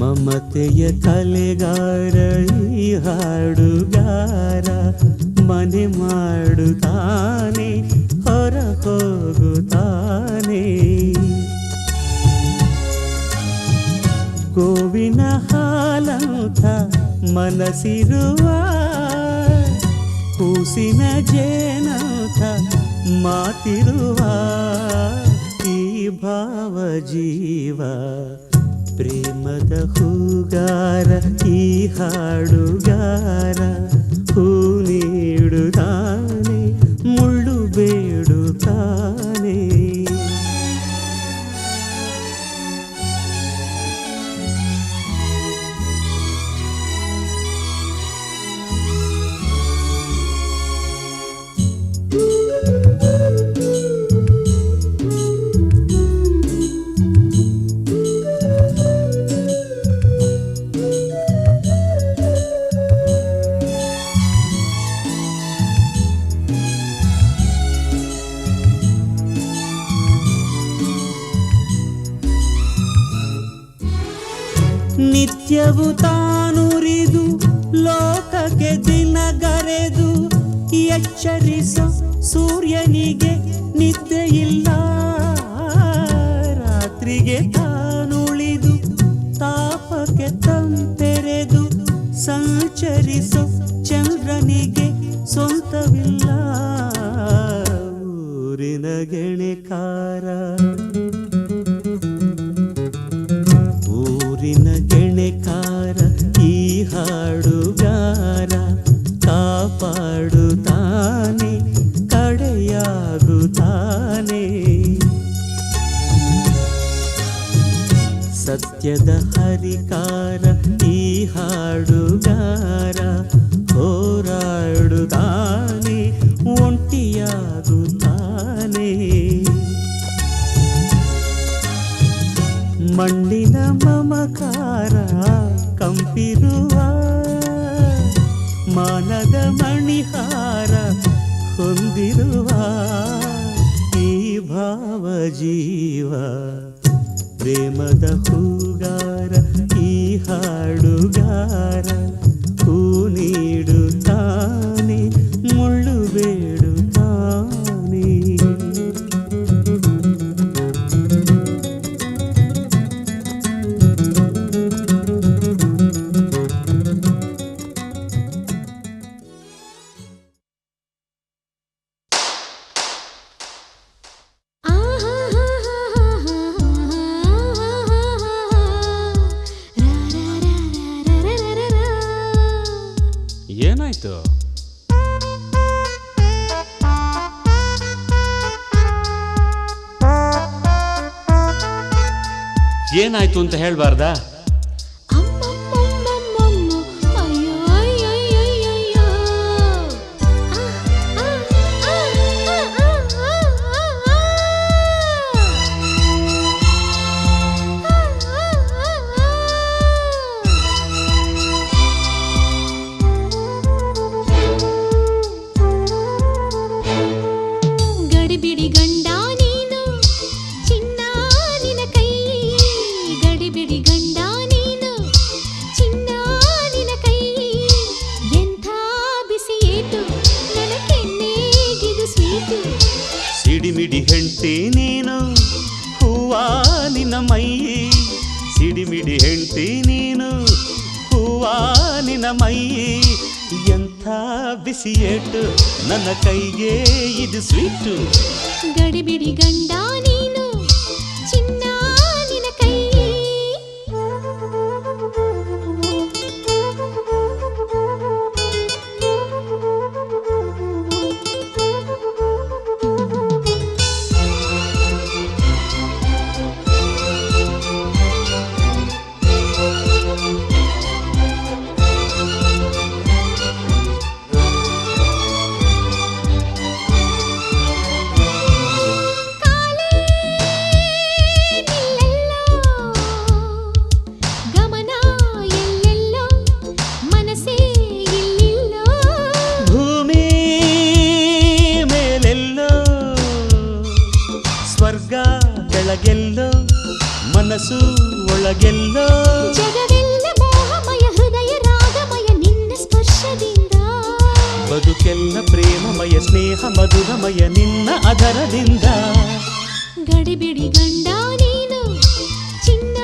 ಮಮತೆಯ ಕಲೆಗಾರ ಈ ಹಾಡುಗಾರ ಮನೆ ಮಾಡುತ್ತಾನೆ ಹೊರ ಹೋಗುತ್ತಾನೆ ಗೋವಿನ ಹಾಲಂಥ ಮನಸ್ಸಿರುವ ಕೂಸಿನ ಜೇನಂಥ ಮಾತಿರುವ ಈ ಭಾವ ಜೀವ ಪ್ರೇಮದ ಹೂಗಾರ ಈ ಹಾಡುಗಾರ ಹೂ ನೀಡುತ್ತಾನೆ ಮುಳ್ಳು ಬೇಡುತ್ತಾನೆ. ನಿತ್ಯವು ತಾನುರಿದು ಲೋಕಕ್ಕೆ ದಿನಗರೆದು ಎಚ್ಚರಿಸೋ ಸೂರ್ಯನಿಗೆ ನಿದ್ದೆಯಿಲ್ಲ. ರಾತ್ರಿಗೆ ತಾನುಳಿದು ತಾಪಕ್ಕೆ ತಂತೆರೆದು ಸಂಚರಿಸೋ ಚಂದ್ರನಿಗೆ ಸ್ವಂತವಿಲ್ಲ. ಊರಿನ ಗೆಣೆಕಾರ ಗೆಣೆಕಾರ ಈ ಹಾಡುಗಾರ ಕಾಪಾಡುತ್ತಾನೆ ಕಡೆಯಾಗುತ್ತಾನೆ. ಸತ್ಯದ ಹರಿಕಾರ ಈ ಹಾಡುಗಾರ ಹೋರಾಡುತ್ತಾನೆ ಒಂಟಿಯಾಗುತ್ತಾನೆ. ಮಣ್ಣಿನ ಮಮಕಾರ ಕಂಪಿರುವ ಮಾನದ ಮಣಿಹಾರ ಹೊಂದಿರುವ ಈ ಭಾವ ಜೀವ ಪ್ರೇಮದ ಹೂಗಾರ ಈ ಹಾಡುಗಾರ ಹೂ ನೀಡುತ್ತಾನೆ ಮುಳ್ಳು ಬೇಡುತ್ತಾನೆ. ಏನಾಯ್ತು? ಏನಾಯ್ತು ಅಂತ ಹೇಳ್ಬಾರ್ದಾ? ಸಿಡಿಮಿಡಿ ಹೆಂಡ್ತಿ ನೀನು ಹೂವಾ ನಿನ್ನ ಮೈ, ಸಿಡಿಮಿಡಿ ಹೆಂಡ್ತಿ ನೀನು ಹೂವಾ ನಿನ್ನ ಮೈ. ಎಂಥ ಬಿಸಿಯೇಟು ನನ್ನ ಕೈಗೆ ಇದು ಸ್ವೀಟು. ಗಡಿಬಿಡಿ ಗಂಡ ನೀನು ಚಿನ್ನ ನಿನ್ನ ಕೈ. ಕೆಳಗೆಲ್ಲೋ ಮನಸ್ಸು ಒಳಗೆಲ್ಲೋ ಜಗವೆಲ್ಲ ಮೋಹಮಯ ಹೃದಯ ರಾಗಮಯ ನಿನ್ನ ಸ್ಪರ್ಶದಿಂದ. ಬದುಕೆಲ್ಲ ಪ್ರೇಮಮಯ ಸ್ನೇಹ ಮಧುರಮಯ ನಿನ್ನ ಅದರದಿಂದ. ಗಡಿಬಿಡಿ ಗಂಡ ನೀನು ಚಿನ್ನ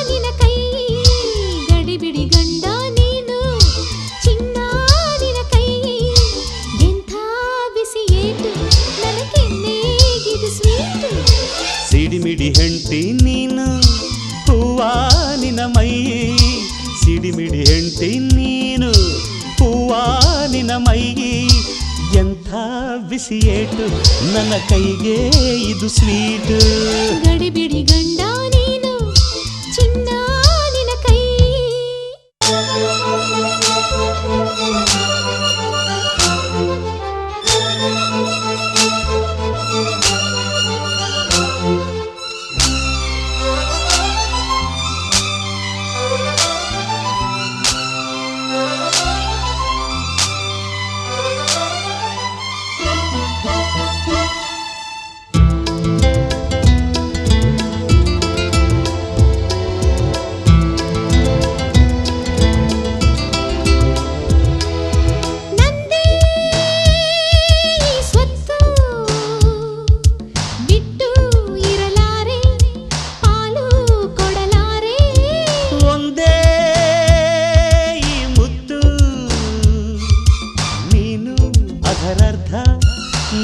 ನಿನ್ನ ಕೈ. ಗಡಿಬಿಡಿ ಗಂಡ ನೀನು ಚಿನ್ನ ನಿನ್ನ ಕೈ. ಎಂಥ ಬಿಸಿಯೇಟು ನನ್ನ ಕೆನ್ನೆಗಿದು ಸ್ವೀಟು. ಸಿಡಿಮಿಡಿ ಹೆಂಡ್ತಿ ನೀನು ಹೂವಾ ಬಿಸಿ ಏಟು ನನ್ನ ಕೈಗೆ ಇದು ಸ್ವೀಟು. ಗಡಿಬಿಡಿ ಗಂಡ ನೀನು ಚಿನ್ನ ನಿನ ಕೈ.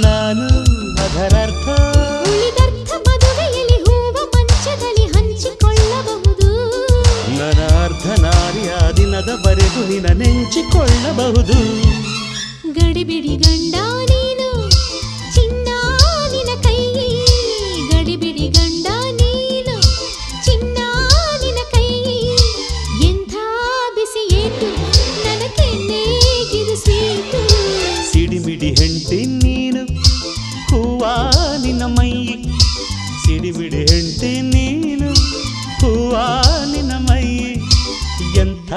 ನಾನು ಅದರರ್ಥ ಉಳಿದರ್ಥ ಮದುವೆಯಲ್ಲಿ ಹೂವ ಮಂಚದಲ್ಲಿ ಹಂಚಿಕೊಳ್ಳಬಹುದು. ನನ್ನ ಅರ್ಧ ನಾರಿಯ ದಿನದವರೆಗೂ ನಿನ್ನ ನೆಂಚಿಕೊಳ್ಳಬಹುದು. ಗಡಿಬಿಡಿ ಗಂಡ ನೀನು ಚಿನ್ನ ನಿನ ಕೈ. ಗಡಿಬಿಡಿ ಗಂಡ ನೀನು ಚಿನ್ನ ನಿನ ಕೈ. ಎಂಥ ಬಿಸಿ ಏಟು ನನ್ನ ಕೆನ್ನೆಗಿದು ಸ್ವೀಟು. ಸಿಡಿಮಿಡಿ ಹೆಂಡತಿ ನೀನು ಹೂವ ನಿನ್ನ ಮೈ. ಸಿಡಿಮಿಡಿ ಹೆಂಡತಿ ನೀನು ಹೂವ ನಿನ್ನ ಮೈ. ಎಂಥ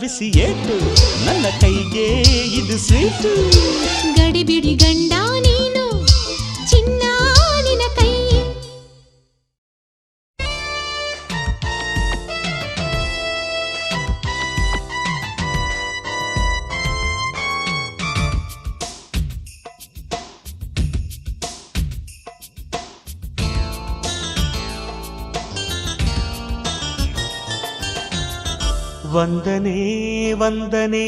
ಬಿಸಿ ಏಟು ನನ್ನ ಕೈಗೆ ಇದು ಸ್ವೀಟು. ಗಡಿಬಿಡಿ ಗಂಡ ನೀನು ಚಿನ್ನ ನಿನ ಕೈ. ವಂದನೆ ವಂದನೆ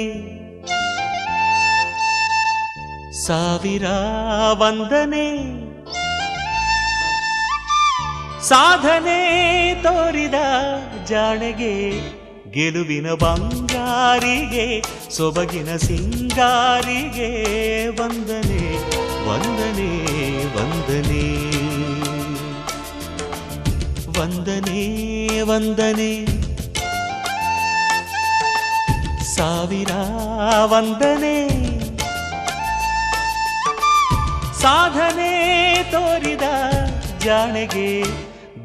ಸಾವಿರ ವಂದನೆ. ಸಾಧನೆ ತೋರಿದ ಜಾಣೆಗೆ ಗೆಲುವಿನ ಬಂಗಾರಿಗೆ ಸೊಬಗಿನ ಸಿಂಗಾರಿಗೆ ವಂದನೆ ವಂದನೆ ವಂದನೆ. ವಂದನೆ ವಂದನೆ ಸಾವಿರ ವಂದನೆ. ಸಾಧನೆ ತೋರಿದ ಜಾಣೆಗೆ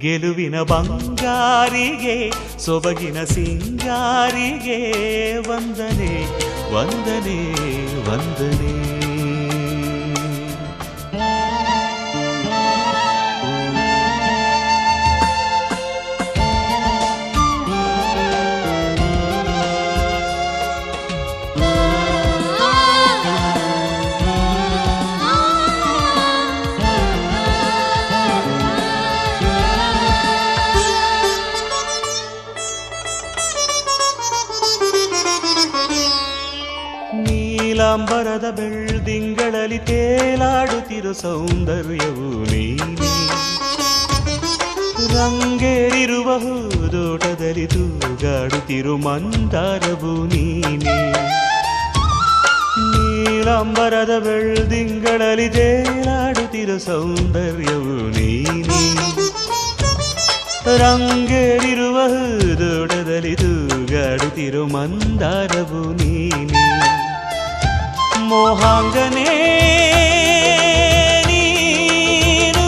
ಗೆಲುವಿನ ಬಂಗಾರಿಗೆ ಸೊಬಗಿನ ಸಿಂಗಾರಿಗೆ ವಂದನೆ ವಂದನೆ ವಂದನೆ. ನೀಲಾಂಬರದ ಬೆಳ್ದಿಂಗಳಲ್ಲಿ ತೇಲಾಡುತ್ತಿರೋ ಸೌಂದರ್ಯವು ನೀನೇ. ರಂಗೇರಿರುವ ಹೂದೋಟದಲ್ಲಿ ತೂಗಾಡುತ್ತಿರೋ ಮಂದಾರವು ನೀನೇ. ನೀಲಾಂಬರದ ಬೆಳ್ದಿಂಗಳಲ್ಲಿ ತೇಲಾಡುತ್ತಿರೋ ಸೌಂದರ್ಯವು ನೀನೇ. ರಂಗೇರಿರುವ ಹೂದೋಟದಲ್ಲಿ ತೂಗಾಡುತ್ತಿರೋ ಮಂದಾರವು ನೀನೇ. ಮೋಹಾಂಗನೇ ನೀನು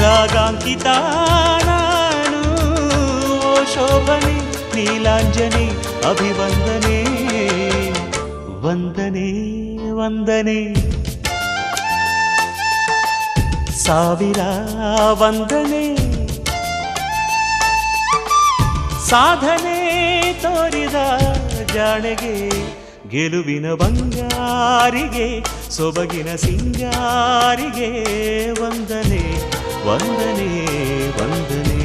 ರಾಗಾಂಕಿತ ನಾನು. ಓ ಶೋಭನೆ ನೀಲಾಂಜನೆ ಅಭಿವಂದನೆ ವಂದನೆ ವಂದನೆ. ಸಾವಿರ ವಂದನೆ. ಸಾಧನೆ ತೋರಿದ ಜಾಣೆಗೆ ಗೆಲುವಿನ ಬಂಗಾರಿಗೆ ಸೊಬಗಿನ ಸಿಂಗಾರಿಗೆ ವಂದನೆ ವಂದನೆ ವಂದನೆ.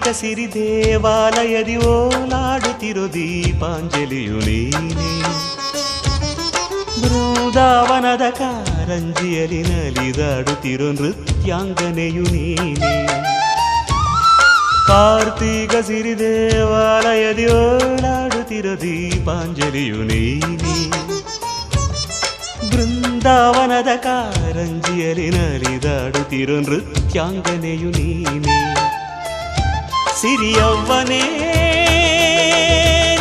ಕಸಿರಿ ದೇವಾಲಯದಿ ಓಲಾಡುತ್ತಿರೋ ದೀಪಾಂಜಲಿಯು ನೀನೆ. ಬೃಂದಾವನದ ಕಾರಂಜಿಯಲ್ಲಿ ನಲಿದಾಡುತ್ತಿರೋ ನೃತ್ಯಾಂಗನೆಯು ನೀನೆ. ಕಾರ್ತೀಕ ಸಿರಿ ದೇವಾಲಯದಿ ಓಲಾಡುತ್ತಿರೋ ದೀಪಾಂಜಲಿಯು ನೀನೆ. ಬೃಂದಾವನದ ಕಾರಂಜಿಯಲ್ಲಿ ನಲಿದಾಡುತ್ತಿರೋ ನೃತ್ಯಾಂಗನೆಯು ನೀನೆ. ಸಿರಿಯವ್ವನೇ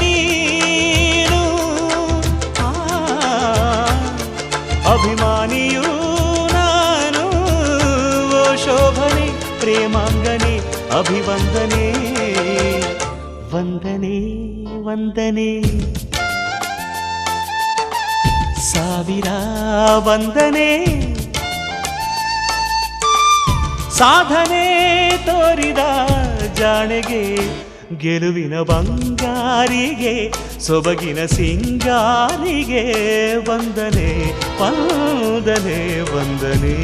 ನೀನು, ಅಭಿಮಾನಿಯೂ ನಾನು. ಓ ಶೋಭನೆ ಪ್ರೇಮಾಂಗನೆ ಅಭಿವಂದನೆ ವಂದನೆ ವಂದನೆ. ಸಾವಿರ ವಂದನೆ. ಸಾಧನೆ ತೋರಿದ ಜಾಣೆಗೆ, ಗೆಲುವಿನ ಬಂಗಾರಿಗೆ, ಸೊಬಗಿನ ಸಿಂಗಾರಿಗೆ ವಂದನೆ ವಂದನೆ ವಂದನೆ.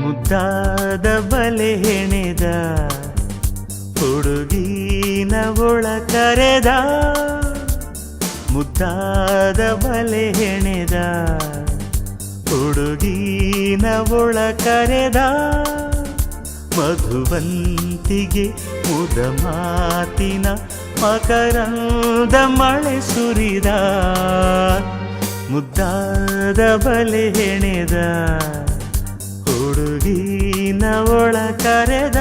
ಮುದ್ದಾದ ಬಲೆ ಹೆಣೆದ ಹುಡುಗಿನ ಒಳ ಕರೆದ. ಮುದ್ದಾದ ಬಲೆ ಹೆಣೆದ ಹುಡುಗಿನ ಒಳ ಕರೆದ. ಮಧುವಂತಿಗೆ ಮುದ ಮಾತಿನ ಮಕರಂದ ಮಳೆ ಸುರಿದ. ಮುದ್ದಾದ ಬಲೆ ಹೆಣೆದ ಹುಡುಗಿನ ಒಳ ಕರೆದ.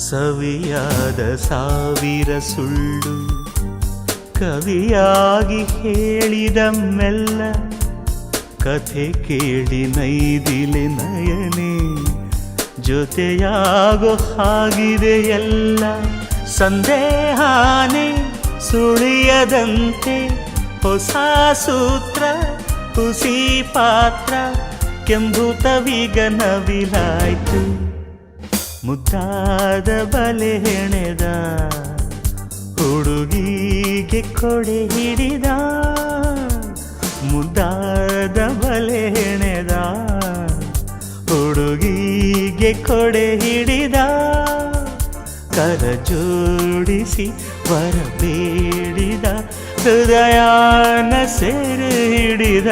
ಸವಿಯಾದ ಸಾವಿರ ಸುಳ್ಳು ಕವಿಯಾಗಿ ಹೇಳಿದ ಮೆಲ್ಲ. ಕಥೆ ಕೇಳಿ ನೈದಿಲೆ ನಯನೆ, ಜೊತೆಯಾಗೋ ಹಾಗಿದೆ ಎಲ್ಲ. ಸಂದೇಹಾನೆ ಸುಳಿಯದಂತೆ ಹೊಸ ಸೂತ್ರ, ಹುಸಿ ಪಾತ್ರ ಕೆಂಬುತವೀಗ ನವಿಲಾಯ್ತು. ಮುದ್ದಾದ ಬಲೆ ಹೆಣೆದ ಹುಡುಗಿಗೆ ಕೊಡೆ ಹಿಡಿದ. ಮುದ್ದಾದ ಬಲೆ ಹೆಣೆದ ಹುಡುಗಿಗೆ ಕೊಡೆ ಹಿಡಿದ. ಕರ ಜೋಡಿಸಿ ವರ ಬೇಡಿದ, ಹೃದಯನ ಸೆರೆ ಹಿಡಿದ.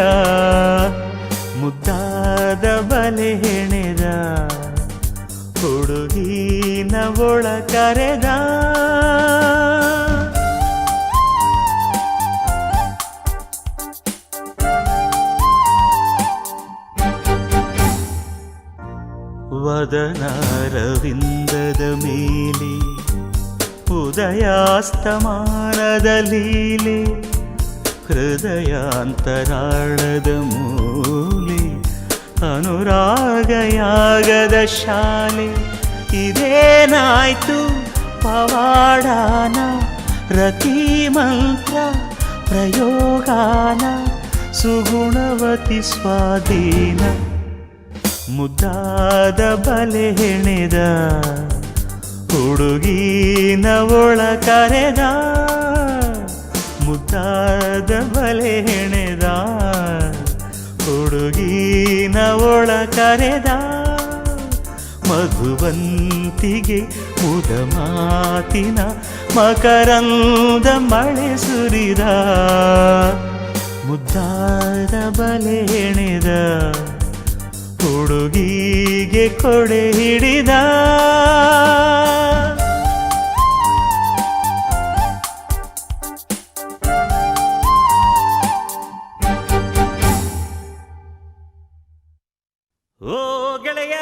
ಮುದ್ದಾದ ಬಲೆ ಹೆಣೆದ ಹುಡುಗಿನ ಒಳ ಕರೆದ. ವದನಾರವಿಂದದ ಮೇಲೆ ಉದಯಾಸ್ತಮಾನದ ಲೀಲೆ. ಹೃದಯಾಂತರಾಳದ ಮೂಲೆ ಅನುರಾಗಯಾಗದ ಶಾಲೆ. ಇದೇನಾಯ್ತು ಪವಾಡಾನ, ರತಿ ಮಂತ್ರ ಪ್ರಯೋಗಾನ, ಸುಗುಣವತಿ ಸ್ವಾಧೀನ. ಮುದ್ದಾದ ಬಲೆ ಹೆಣೆದ ಹುಡುಗಿನ ಒಳ ಕರೆದ. ಮುದ್ದಾದ ಬಲೆ ಹೆಣೆದ ಹುಡುಗಿನ ಒಳ ಕರೆದ. ಮಧುವಂತಿಗೆ ಮುದ ಮಾತಿನ ಮಕರಂದ ಮಳೆ ಸುರಿದ. ಮುದ್ದಾದ ಬಲೆ ಹೆಣೆದ ಹುಡುಗಿಗೆ ಕೊಡೆ ಹಿಡಿದ. ಓ ಗೆಳೆಯ,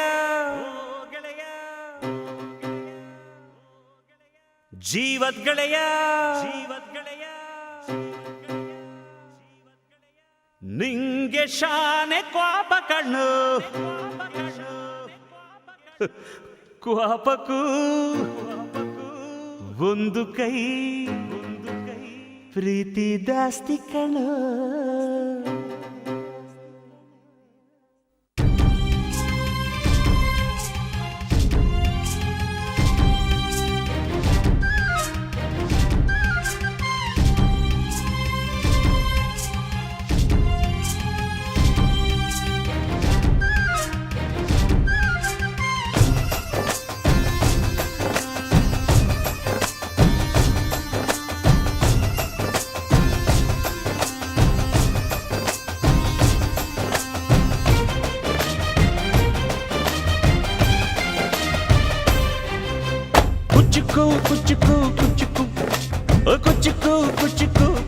ಜೀವದ್ ಗೆಳೆಯ ನಿಂಗೆ ಶಾನೆ ಕ್ವಾಪ ಕಣ್ಣು ಕ್ವಾಪಕ್ಕೂ ಒಂದು ಕೈ ಪ್ರೀತಿ ದಾಸ್ತಿ ಕಣ್ಣು.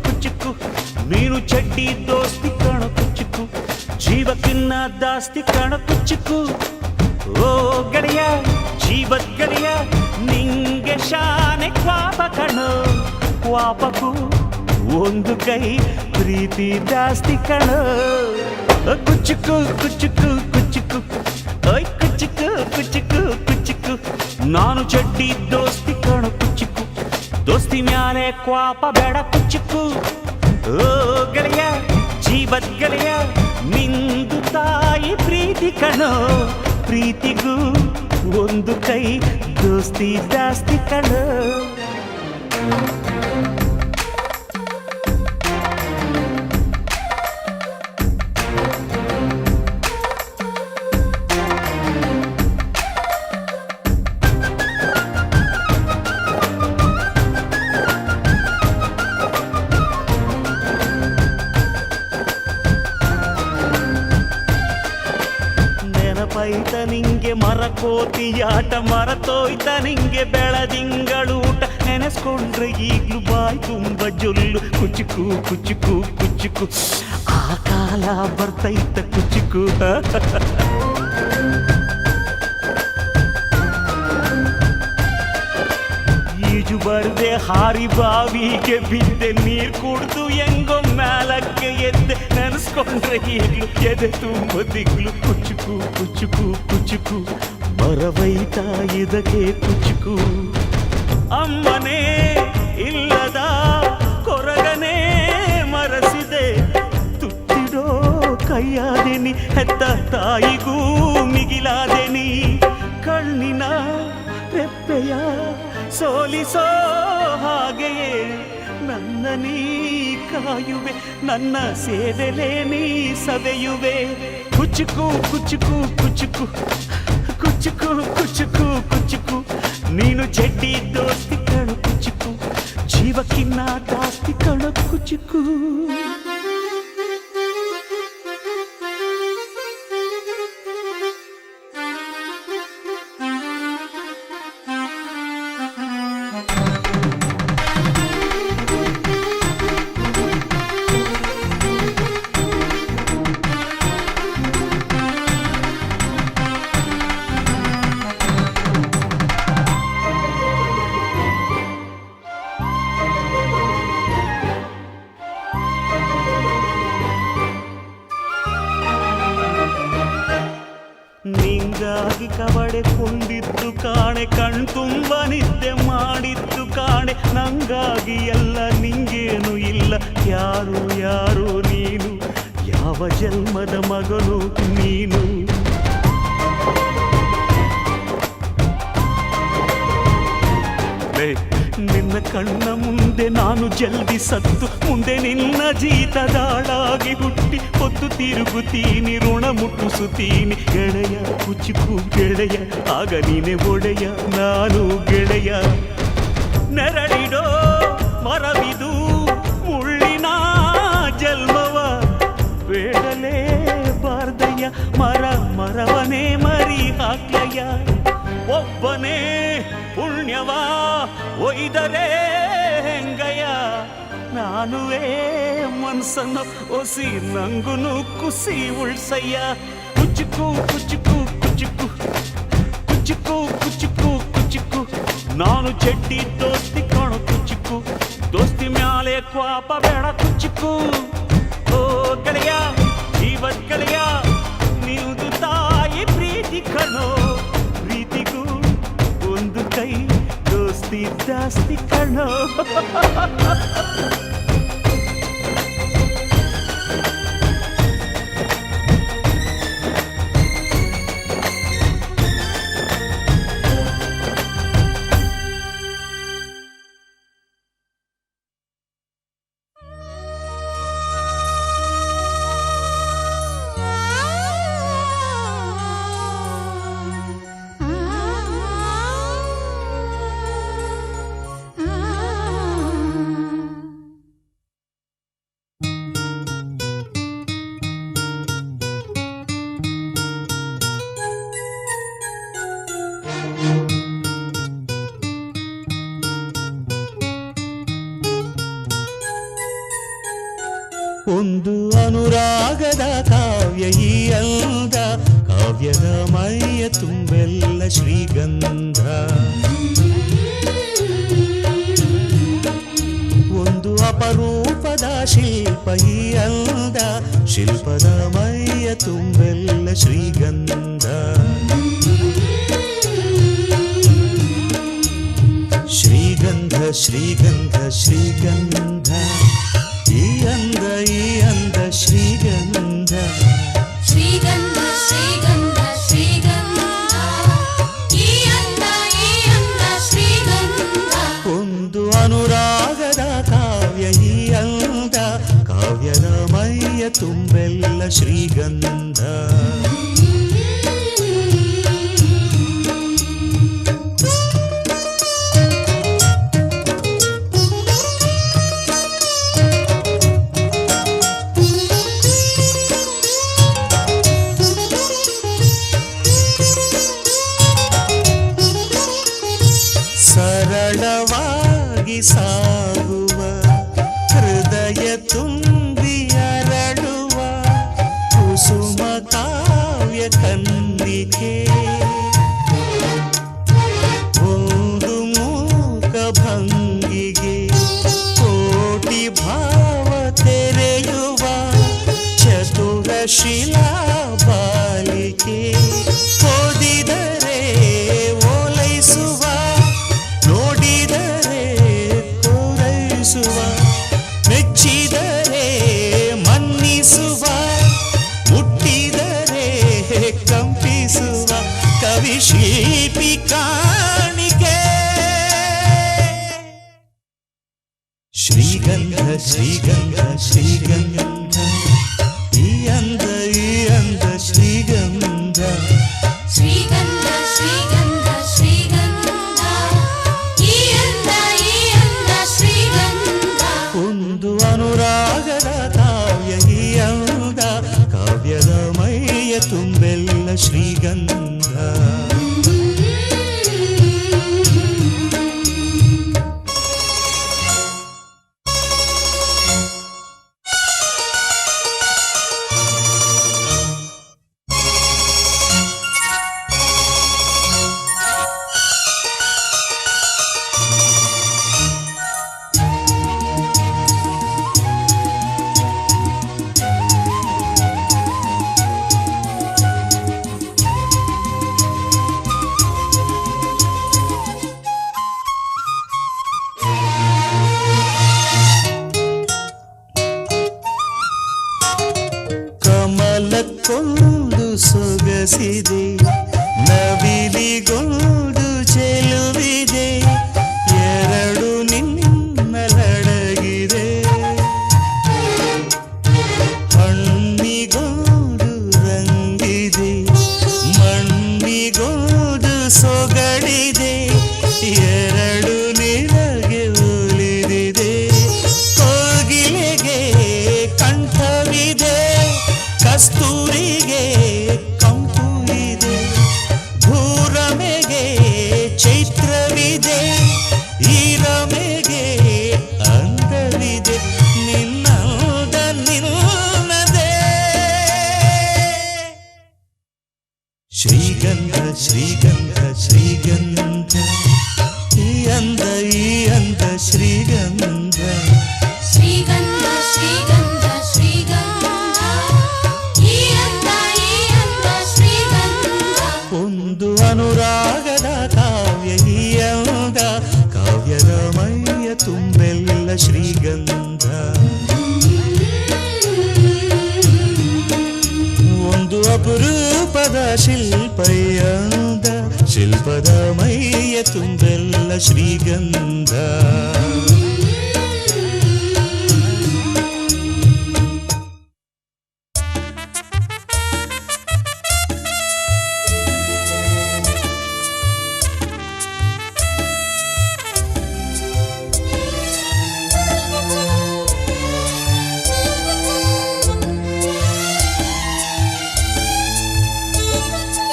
ಕುಚ್ಚುಕು ನೀನು ಚಡ್ಡಿ ದೋಸ್ತಿ ಕಾಣ ಕುಚ್ಚುಕು ಜೀವಕ್ಕಿನ್ನ ದಾಸ್ತಿ ಕಾಣ ಕುಚ್ಚುಕು. ಓ ಗೆಳೆಯ ಜೀವದ್ ಗೆಳೆಯ ನಿಂಗೆ ಶಾನೆ ಕ್ವಾಪ ಕಣೋ ಕ್ವಾಪಕ್ಕೂ ಒಂದು ಕೈ ಪ್ರೀತಿ ಜಾಸ್ತಿ ಕಣೋ. ಕುಚ್ಚುಕು ಕುಚ್ಚುಕು ಕುಚ್ಚುಕು ಓಯ್ ಕುಚ್ಚುಕು ಕುಚ್ಚುಕು ಕುಚ್ಚುಕು ನಾನು ಚಡ್ಡಿ ದೋಸ್ತಿ ಕಾಣ ಕುಚ್ಚುಕು ದೋಸ್ತಿ ಮ್ಯಾಲೆ ಕ್ವಾಪ ಬೇಡ ಕುಚ್ಚುಕು. ಓ ಗೆಳೆಯ ಜೀವದ್ ಗೆಳೆಯ ನಿಂದು ತಾಯಿ ಪ್ರೀತಿ ಕಣೋ ಪ್ರೀತಿಗೂ ಒಂದು ಕೈ ದೋಸ್ತಿ ಜಾಸ್ತಿ ಕಣೋ. ನೆನಪೈತ ನಿಂಗೆ ಮರಕೋತಿಯಾಟ ಮರತೋಯ್ತ ನಿಂಗೆ ಬೆಳದಿಂಗಳೂಟ ನೆನೆಸ್ಕೊಂಡ್ರೆ ಈಗ್ಲೂ ಬಾಯ್ ತುಂಬ ಜೊಲ್ಲು ಕುಚ್ಚುಕು ಕುಚ್ಚುಕು ಕುಚ್ಚುಕು ಆ ಕಾಲ ಬರ್ತೈತ ಕುಚ್ಚುಕು. ಈಜು ಬರ್ದೆ ಹಾರಿ ಬಾವಿಗೆ ಬಿದ್ದೆ ನೀರ್ ಕುಡ್ದು ಹೆಂಗೋ ಮ್ಯಾಲಕ್ಕೆ ಎದ್ದೆ ನೆನೆಸ್ಕೊಂಡ್ರೆ ಈಗ್ಲು ಎದೆ ತುಂಬ ದಿಗ್ಲು ಕುಚ್ಚುಕು ಕುಚ್ಚುಕು ಕುಚ್ಚುಕು ಮರವೈತ ಇದಕ್ಕೆ ಕುಚ್ಚುಕು. ಅಮ್ಮನೇ ಇಲ್ಲದ ಕೊರಗನೇ ಮರಸಿದೆ ತುತ್ತಿಡೋ ಕೈಯಾದೆನಿ ಹೆತ್ತ ತಾಯಿಗೂ ಮಿಗಿಲಾದೆನಿ ಕಣ್ಣಿನ ರೆಪ್ಪೆಯ ಸೋಲಿಸೋ ಹಾಗೆಯೇ ನನ್ನ ನೀ ಕಾಯುವೆ ನನ್ನ ಸೇವೆಲೇ ನೀ ಸವೆಯುವೆ. ಕುಚ್ಚುಕು ಕುಚ್ಚುಕು ಕುಚ್ಚುಕು ಕುಚ್ಚುಕು ಕುಚ್ಚುಕು ಕುಚ್ಚುಕು ನೀನು ಚಡ್ಡಿ ದೋಸ್ತಿ ಕಣು ಕುಚ್ಚುಕು ಜೀವಕ್ಕಿನ್ನ ದಾಸ್ತಿ ಕಣು ಕುಚ್ಚುಕು. ನಿಂಗಾಗಿ ಕವಡೆ ಕೊಂಡಿದ್ದು ಕಾಣೆ ಕಣ್ತುಂಬ ನಿದ್ದೆ ಮಾಡಿದ್ದು ಕಾಣೆ ನಂಗಾಗಿ ಎಲ್ಲ ನಿಂಗೇನು ಇಲ್ಲ ಯಾರು ಯಾರು ನೀನು ಯಾವ ಜನ್ಮದ ಮಗನು ನೀನು. ನಿನ್ನ ಕಣ್ಣ ಮುಂದೆ ನಾನು ಜಲ್ದಿ ಸತ್ತು ಮುಂದೆ ನಿನ್ನ ಜೀತದಾಳಾಗಿ ಹುಟ್ಟಿ ಹೊತ್ತು ತಿರುಗುತ್ತೀನಿ ಋಣ ಮುಟ್ಟಿಸುತ್ತೀನಿ ಗೆಳೆಯ ಕುಚ್ಚುಕು ಗೆಳೆಯ ಆಗ ನೀನೆ ಒಡೆಯ ನಾನು ಗೆಳೆಯ. ನೆರಳಿಡೋ ಮರವಿದು ಮುಳ್ಳಿನ ಜನ್ಮವ ಬೇಡಲೇ ಬಾರ್ದಯ್ಯ ಮರವನೇ ಮರಿ ಹಾಕ್ಲಯ್ಯ ಒಬ್ಬನೇ ಪುಣ್ಯವ ಒಯ್ದರೆ ಹೆಂಗಯ್ಯ ನಾನುವೇ ಮನ್ಸನ್ನು ಒಸಿ ನಂಗುನು ಕುಸಿ ಉಳ್ಸಯ್ಯ. ಕುಚ್ಚುಕು ಕುಚ್ಚುಕು ಕುಚ್ಚುಕು ಕುಚ್ಚುಕು ಕುಚ್ಚುಕು ಕುಚ್ಚುಕು ನಾನು ಚಡ್ಡಿ ದೋಸ್ತಿ ಕಾಣೋ ಕುಚ್ಚಿಕ್ಕು ದೋಸ್ತಿ ಮ್ಯಾಲೆ ಕ್ವಾಪ ಬೇಡ ಕುಚ್ಚಿಕ್ಕು ಓ ಗೆಳೆಯ ಜೀವದ ಗೆಳೆಯ ನಿಲ್ದು ತಾಯಿ ಪ್ರೀತಿ ಕಣೋ ಪ್ರೀತಿಗೂ ಒಂದು ಕೈ ದೋಸ್ತಿ ಜಾಸ್ತಿ ಕಣೋ ಒಂದು ಅನುರಾಗದ ಕಾವ್ಯ ಈ ಅಂದ ಕಾವ್ಯದ ಮೈಯ ತುಂಬೆಲ್ಲ ಶ್ರೀಗಂಧ ಒಂದು ಅಪರೂಪದ ಶಿಲ್ಪ ಈ ಅಂದ ಶಿಲ್ಪದ ಮೈಯ ತುಂಬೆಲ್ಲ ಶ್ರೀಗಂಧ ಶ್ರೀಗಂಧ ಶ್ರೀಗಂಧ ಶ್ರೀಗಂಧ ಈ ಅಂದ ಶ್ರೀಗಂಧ ಶ್ರೀಗಂಧ ಶ್ರೀಗಂಧ ಶ್ರೀಗಂಧ ಈ ಅಂದ ಶ್ರೀಗಂಧ ಒಂದು ಅನುರಾಗದ ಕಾವ್ಯ ಈ ಅಂದ ಕಾವ್ಯದ ಮೈಯ ತುಂಬೆಲ್ಲ ಶ್ರೀಗಂಧ ಸರಳವಾಗಿ ಸಾಗುವ ಹೃದಯ ತುಂಬಿ ಅರಳುವ ಕುಸುಮ ಕಾವ್ಯ ಕಂದಿಕೆ ಒಂದು ಮೂಕ ಭಂಗಿಗೆ ಕೋಟಿ ಭಾವ ತೆರೆಯುವ ಚತುರ ಶಿಲಾ ಬಾಲಿಕೆ ಓದಿದರೆ ಓಲೈಸುವ ನೋಡಿದರೆ ತೋರೈಸುವ ಮೆಚ್ಚಿದರೆ ಮನ್ನಿಸುವ ಮುಟ್ಟಿದರೆ ಕಂಪಿಸುವ ಕವಿ ಶಿಲ್ಪಿ ಕಾಣಿಕೆ ಶ್ರೀಗಂಧ ಶ್ರೀಗಂಧ ಶ್ರೀಗಂಧ ಈ ಅಂದ ಶ್ರೀಗಂಧ ಶ್ರೀಗಂಧ ಶ್ರೀಗಂಧ ಶ್ರೀಗಂಧ ಈ ಅಂದ ಶ್ರೀಗಂಧ ಒಂದು ಅನುರಾಗದ ಕಾವ್ಯ ಈ ಅಂದ ಕಾವ್ಯದ ಮೈಯ ತುಂಬೆಲ್ಲ ಶ್ರೀಗಂಧ ಕಮಲಕ್ಕೊಂದು ಸೊಗಸಿದೆ ನವಿಲಿಗೊಂದು ಚೆಲುವಿದೆ ಎರಡು ನಿನ್ನಲಡಗಿದೆ ಹಣ್ಣಿಗೊಂದು ರಂಗಿದೆ ಮಣ್ಣಿಗೊಂದು ಸೊಗಡಿದೆ ಎರಡು ನಿನಗೆ ಒಲಿದಿದೆ ಕೋಗಿಲೆಗೆ ಕಂಠವಿದೆ ಕಸ್ತೂರಿಗೆ ಕಂಪು ಇದೆ ಭೂರಮೆಗೆ ಚೈತ್ರವಿದೆ ಈ ರಮೆಗೆ ಅಂದವಿದೆ ನಿನ್ನದ ನಿನ್ನದೇ ಶ್ರೀಗಂಧ ಶ್ರೀಗಂಧ ಶ್ರೀಗಂಧ ಈ ಅಂದ ಈ ಅಂದ ಶ್ರೀಗಂಧ ಶ್ರೀಗಂಧ ಶ್ರೀಗಂಧ ಶ್ರೀಗಂಧ ಈ ಅಂದ ಶ್ರೀಗಂಧ ಒಂದು ಅನುರಾಗದ ಕಾವ್ಯ ಈ ಅಂದ ಕಾವ್ಯದ ಮೈಯ ತುಂಬೆಲ್ಲ ಶ್ರೀಗಂಧ ಒಂದು ಅಪರೂಪದ ಶಿಲ್ಪಯಂದ ಶಿಲ್ಪದ ಮೈಯ ತುಂಬೆಲ್ಲ ಶ್ರೀಗಂಧ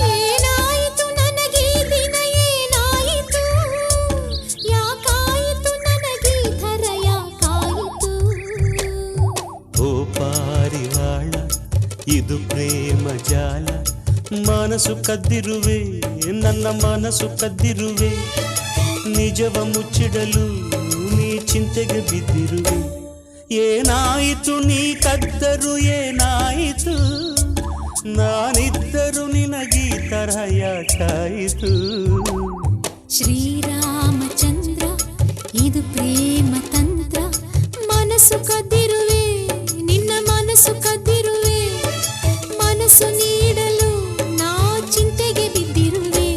ಏನಾಯಿತು ನನಗೆ ದಿನ ಏನಾಯಿತು ಯಾಕಾಯಿತು ನನಗೆ ಥರ ಯಾಕಾಯಿತು ಓ ಪಾರಿವಾಳ ಇದು ಪ್ರೇಮ ಜಾಲ ಮನಸ್ಸು ಕದ್ದಿರುವೆ ನನ್ನ ಮನಸ್ಸು ಕದ್ದಿರುವೆ ನಿಜವ ಮುಚ್ಚಿಡಲು ನೀ ಚಿಂತೆಗೆ ಬಿದ್ದಿರುವೆ ಏನಾಯಿತು ನೀ ಕದ್ದರು ಏನಾಯಿತು ನಾನಿದ್ದರು ನಿನಗೀ ತರಹ ಯಾಕಾಯಿತು ಶ್ರೀರಾಮಚಂದ್ರ ಇದು ಪ್ರೇಮ ತಂತ್ರ ಮನಸ್ಸು ಕದ್ದಿರುವೆ ನಿನ್ನ ಮನಸ್ಸು ಕದ್ದಿರುವೆ ಮನಸ್ಸು ನೀಡಲು ನಾ ಚಿಂತೆಗೆ ಬಿದ್ದಿರುವೆ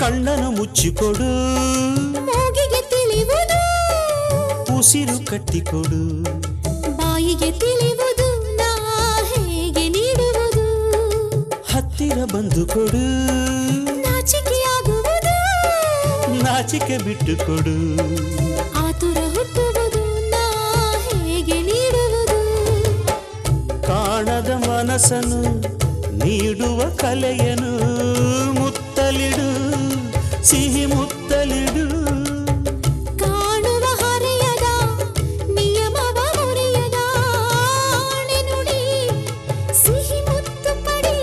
ಕಣ್ಣನ್ನು ಮುಚ್ಚಿಕೊಡು ಮೂಗಿಗೆ ತಿಳಿಯುವುದು ಉಸಿರು ಕಟ್ಟಿಕೊಡು ಬಾಯಿಗೆ ತಿಳಿಯುವುದು ನಾ ಹೇಗೆ ನೀಡುವುದು ಹತ್ತಿರ ಬಂದು ಕೊಡು ನಾಚಿಕೆಯಾಗುವುದು ನಾಚಿಕೆ ಬಿಟ್ಟು ಕೊಡು ಆತುರ ಹುಟ್ಟುವುದು ನಾ ಹೇಗೆ ನೀಡುವುದು ಕಾಣದ ಮನಸ್ಸನ್ನು ನೀಡುವ ಕಲೆಯನು ಮುತ್ತಲಿಡು ಸಿಹಿ ಮುತ್ತಲಿಡು ಕಾಣುವ ಹರೆಯದ ನಿಯಮವ ಮುರಿಯದ ಆಣೆ ನುಡಿ ಸಿಹಿ ಮುತ್ತು ಪಡಿ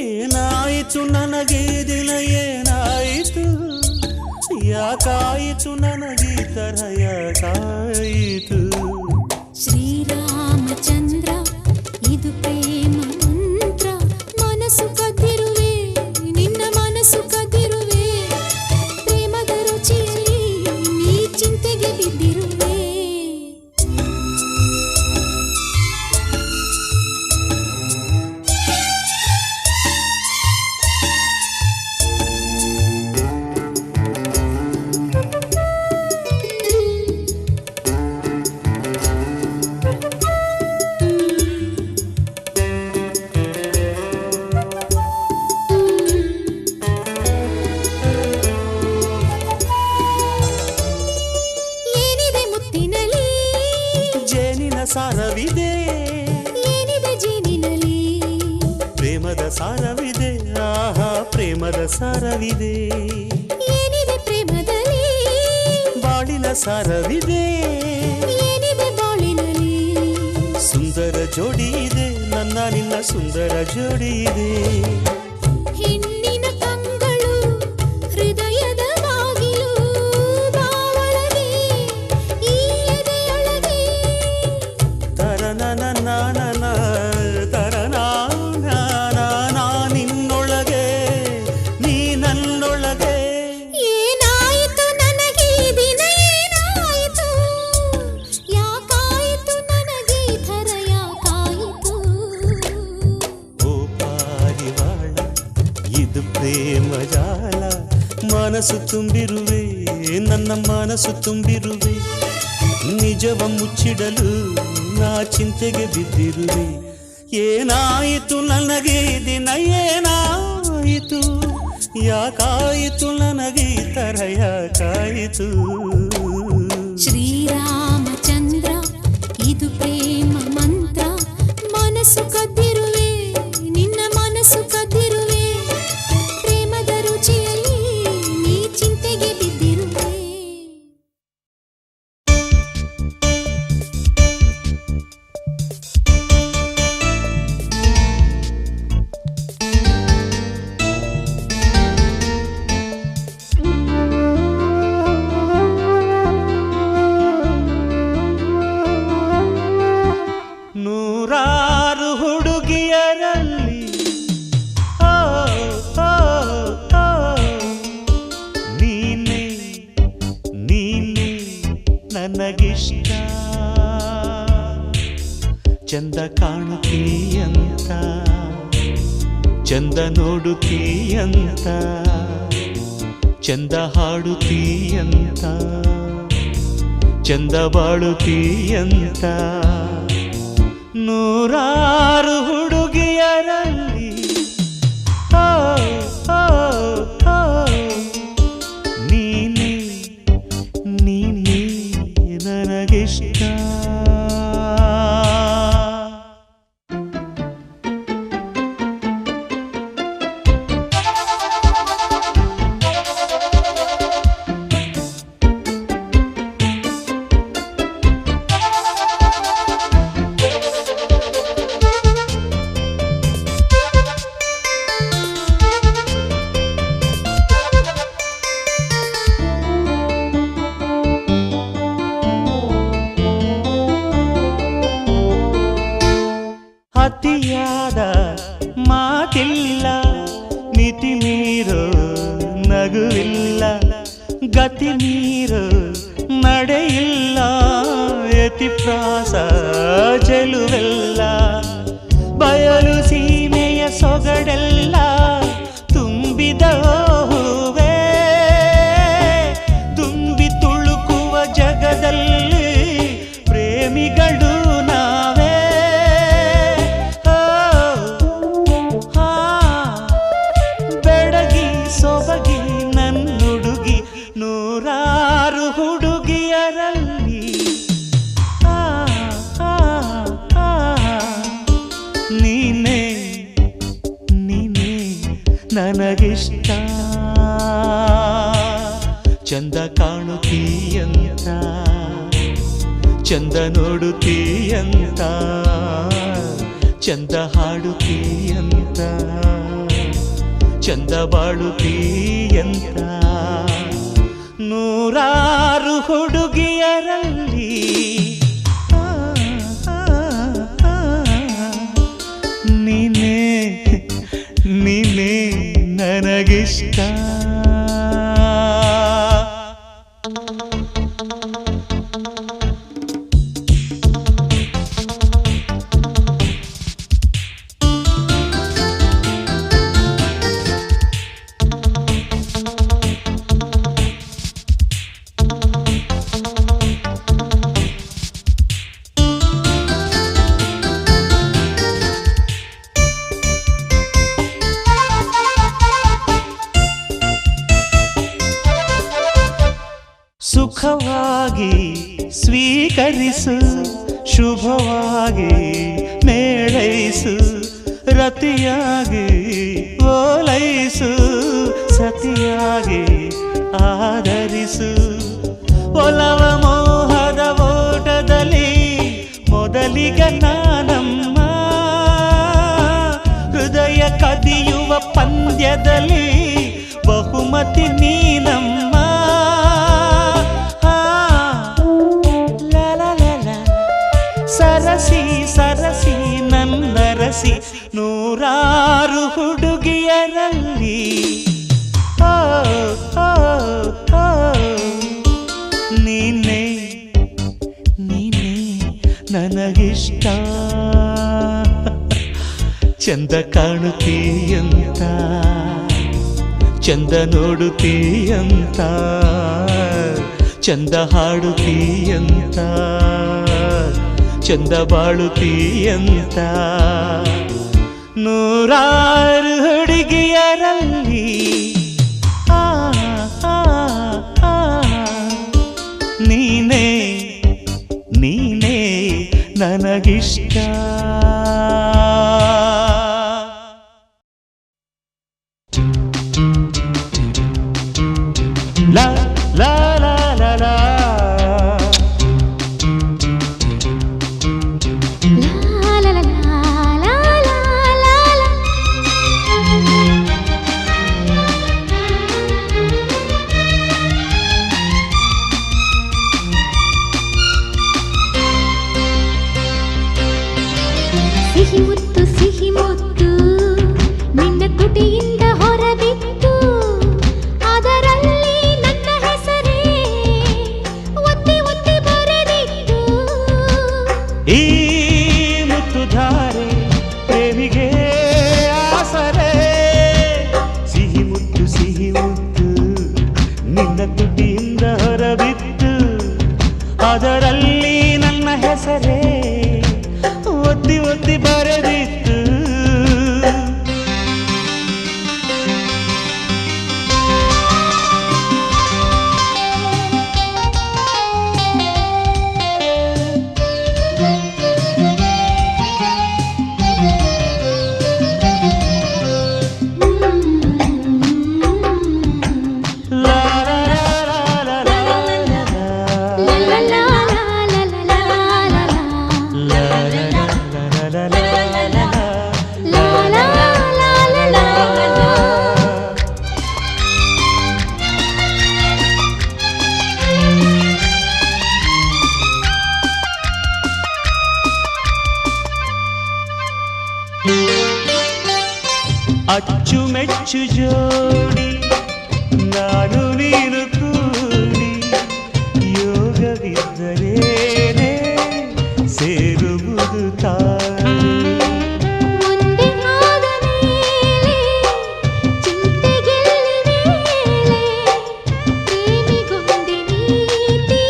ಏನಾಯಿತು ನನಗೆ ದಿನ ಏನಾಯಿತು ಯಾಕಾಯಿತು ನನಗೆ ತರಹ ಯಾಕಾಯಿತು ಶ್ರೀರಾಮಚಂದ್ರ ಇದು ಪ್ರೇಮ ಮಂತ್ರ ಮನಸ್ಸು ಕದ್ದಿರುವೆ ನಿನ್ನ ಮನಸ್ಸು ಕದ್ದಿರುವೆ ಪ್ರೇಮದ ರುಚಿಯಲ್ಲಿ ನೀ ಚಿಂತೆಗೆ ಬಿದ್ದಿರುವೆ ಏನಿದೆ ಮುತ್ತಿನಲ್ಲಿ ಜೇನಿನ ಸಾರವಿದೆ ಏನಿದೆ ಜೇನಿನಲ್ಲಿ ಪ್ರೇಮದ ಸಾರವಿದೆ ಆಹಾ ಪ್ರೇಮದ ಸಾರವಿದೆ ಏನಿದೆ ಪ್ರೇಮದಲ್ಲಿ ಬಾಳಿನ ಸಾರವಿದೆ ಏನಿದೆ ಬಾಳಿನಲ್ಲಿ ಸುಂದರ ಜೋಡಿ ಇದೆ ನನ್ನ ನಿನ್ನ ಸುಂದರ ಜೋಡಿ ಇದೆ ಹೆಣ್ಣಿನ ಕಂಗಳು ಹೃದಯದ ಬಾಗಿಲು ಬಾವಳಗೆ ಈ ಎದೆಯೊಳಗೆ ತರನನ ತರನ ನಿನ್ನೊಳಗೆ ನೀ ನನ್ನೊಳಗೆ ಏನಾಯಿತು ನನಗೆ ದಿನ ಏನಾಯಿತು ಯಾಕಾಯಿತು ನನಗೆ ಥರ ಯಾಕಾಯಿತು ಓ ಪಾರಿವಾಳ ಇದು ಪ್ರೇಮ ಜಾಲ ಮನಸ್ಸು ತುಂಬಿರುವೆ ನನ್ನ ಮನಸ್ಸು ತುಂಬಿರುವೆ ನಿಜವ ಮುಚ್ಚಿಡಲು ನಾ ಚಿಂತೆಗೆ ಬಿದ್ದಿರುವೆ ಏನಾಯಿತು ನನಗೆ ದಿನ ಏನಾಯಿತು ಯಾಕಾಯಿತು ನನಗೆ ಈ ಥರ ಯಾಕಾಯಿತು ಶ್ರೀರಾಮಚಂದ್ರ ಇದು ಪ್ರೇಮ ಮಂತ್ರ ಮನಸ್ಸು ಕದ್ದಿರುವೆ ನಿನ್ನ ಮನಸ್ಸು ಕದ್ದಿರುವೆ ಪ್ರೇಮದ ರುಚಿಯಲ್ಲಿ ನೀ ಚಿಂತೆಗೆ ಬಿದ್ದಿರುವೆ ನೂರಾರು ಹುಡುಗಿಯರಲ್ಲಿ ಓ, ಓ, ಓ, ನೀನೇ ನೀನೇ ನನಗಿಷ್ಟ ಚಂದ ಕಾಣುತ್ತೀಯಂತ ಚಂದ ನೋಡುತ್ತೀಯಂತ ಚಂದ ಹಾಡುತ್ತೀಯಂತ ಚಂದ ಬಾಳುತ್ತೀಯಂತ ನೂರಾರು ಹುಡುಗಿಯರಲ್ಲಿ ಓ, ಓ, ಓ, ನೀನೇ ನೀನೇ ನನಗಿಷ್ಟ ಅತಿಯಾದ ಮಾತಿಲ್ಲ ಮಿತಿ ಮೀರೋ ನಗುವಿಲ್ಲ ಗತಿ ಮೀರೋ ನಡೆಯಿಲ್ಲ ಯತಿಪ್ರಾಸ ಚೆಲುವೆಲ್ಲ ಬಯಲು ಸೀಮೆಯ ಸೊಗಡೆಲ್ಲ ತುಂಬಿದ ಹೂವೇ ತುಂಬಿ ತುಳುಕುವ ಜಗದಲ್ಲಿ ಪ್ರೇಮಿಗಳು ನಾವೇ ಬೆಡಗಿ ಸೊಬಗಿ ನನ್ನುಡುಗಿ ನೂರಾರು ಹುಡುಗಿಯರಲ್ಲಿ ಆ, ಆ, ಆ, ನೀನೇ ನೀನೇ ನನಗಿಷ್ಟ ಚಂದ ಕಾಣುತ್ತೀಯಂತ ಚಂದ ನೋಡುತ್ತೀಯಂತ ಚಂದ ಹಾಡುತ್ತೀಯಂತ ಚಂದ ಬಾಳುತ್ತೀಯಂತ ನೂರಾರು ಹುಡುಗಿಯರಲ್ಲಿ ಆ, ಆ, ಆ, ನೀನೇ ನೀನೇ ನನಗಿಷ್ಟ ಸುಖವಾಗಿ ಸ್ವೀಕರಿಸು ಶುಭವಾಗಿ ಮೇಳೈಸು ರತಿಯಾಗಿ ಓಲೈಸು ಸತಿಯಾಗಿ ಆದರಿಸು ಒಲವ ಮೋಹದ ಓಟದಲ್ಲಿ ಮೊದಲಿಗ ನಾನಮ್ಮ ಹೃದಯ ಕದಿಯುವ ಪಂದ್ಯದಲ್ಲಿ ಬಹುಮತಿ ನೀನಮ್ಮ ಸರಸಿ ಸರಸಿ ನನ್ನರಸಿ ನೂರಾರು ಹುಡುಗಿಯರಲ್ಲಿ ಓ, ಓ, ಓ, ನೀನೇ ನೀನೇ ನನಗಿಷ್ಟ ಚಂದ ಕಾಣುತ್ತೀಯಂತ ಚಂದ ನೋಡುತ್ತೀಯಂತ ಚಂದ ಹಾಡುತ್ತೀಯಂತ ಚಂದ ಬಾಳುತ್ತೀಯಂತ ನೂರಾರು ಹುಡುಗಿಯರಲ್ಲಿ ಆ, ಆ, ಆ, ನೀನೇ ನೀನೇ ನನಗಿಷ್ಟ. ಲಾ ಲಾ ಲಾ ಲಾ ಲಾ La la la la la la la. ಸಿಹಿ ಮುತ್ತು ಸಿಹಿ ಮುತ್ತು ನಿನ್ನ ತುಟಿಯಿಂದ ಹೊರಬಿತ್ತು ಅದರಲ್ಲಿ ನನ್ನ ಹೆಸರೇ ಒತ್ತಿ ಒತ್ತಿ ಬರೆದಿತ್ತು. ಈ ಮುತ್ತು ಧಾರೆ ಪ್ರೇಮಿಗೆ ಆಸರೆ ಸಿಹಿ ಮುತ್ತು ನಿನ್ನ ತುಟಿಯಿಂದ ಹೊರಬಿತ್ತು ಅದರಲ್ಲಿ ನನ್ನ ಹೆಸರೇ ಒತ್ತಿ ಒತ್ತಿ ಬರೆದಿತ್ತು. ಅಚ್ಚುಮೆಚ್ಚು ಜೋಡಿ ನಾನು ನೀನು ಕೂಡಿ ಯೋಗವಿದ್ದರೇನೆ ಸೇರುವುದು ತಾನೆ. ಮುಂದೆ ಆದ ಮೇಲೆ ಚಿಂತೆಗೆಲ್ಲಿ ವೇಳೆ ಪ್ರೇಮಿಗೊಂದೆ ನೀತಿ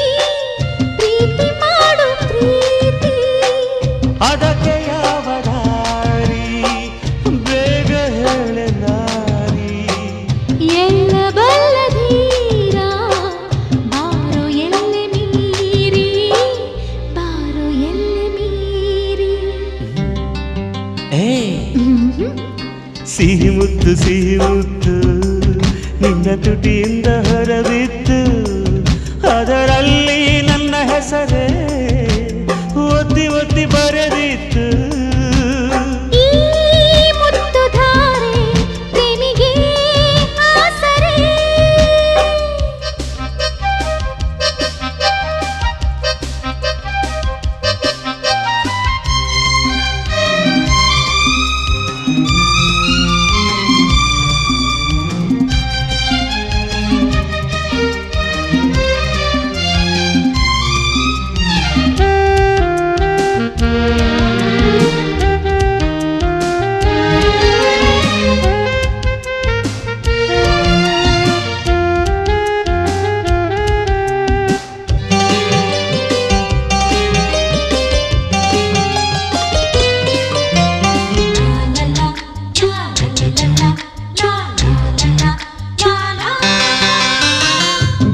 ಪ್ರೀತಿ ಮಾಡು ಪ್ರೀತಿ. ಅದಕ್ಕೆ ಯಾವ ದಾರಿ ಬೇಗ ಹೇಳೆ ನಾರಿ. ಎಲ್ಲ ಬಲ್ಲ ಧೀರ ಬಾರೋ ಎಲ್ಲೆ ಮೀರಿ ಬಾರೋ ಎಲ್ಲೆ ಮೀರಿ. ಸಿಹಿ ಮುತ್ತು ನಿನ್ನ ತುಟಿಯಿಂದ ಹೊರಬಿತ್ತು ಅದರಲ್ಲಿ ನನ್ನ ಹೆಸರೇ ಒತ್ತಿ ಒತ್ತಿ ಬರೆದಿತ್ತು. ಈ ಮುತ್ತು ಧಾರೆ ಪ್ರೇಮಿಗೆ ಆಸರೆ.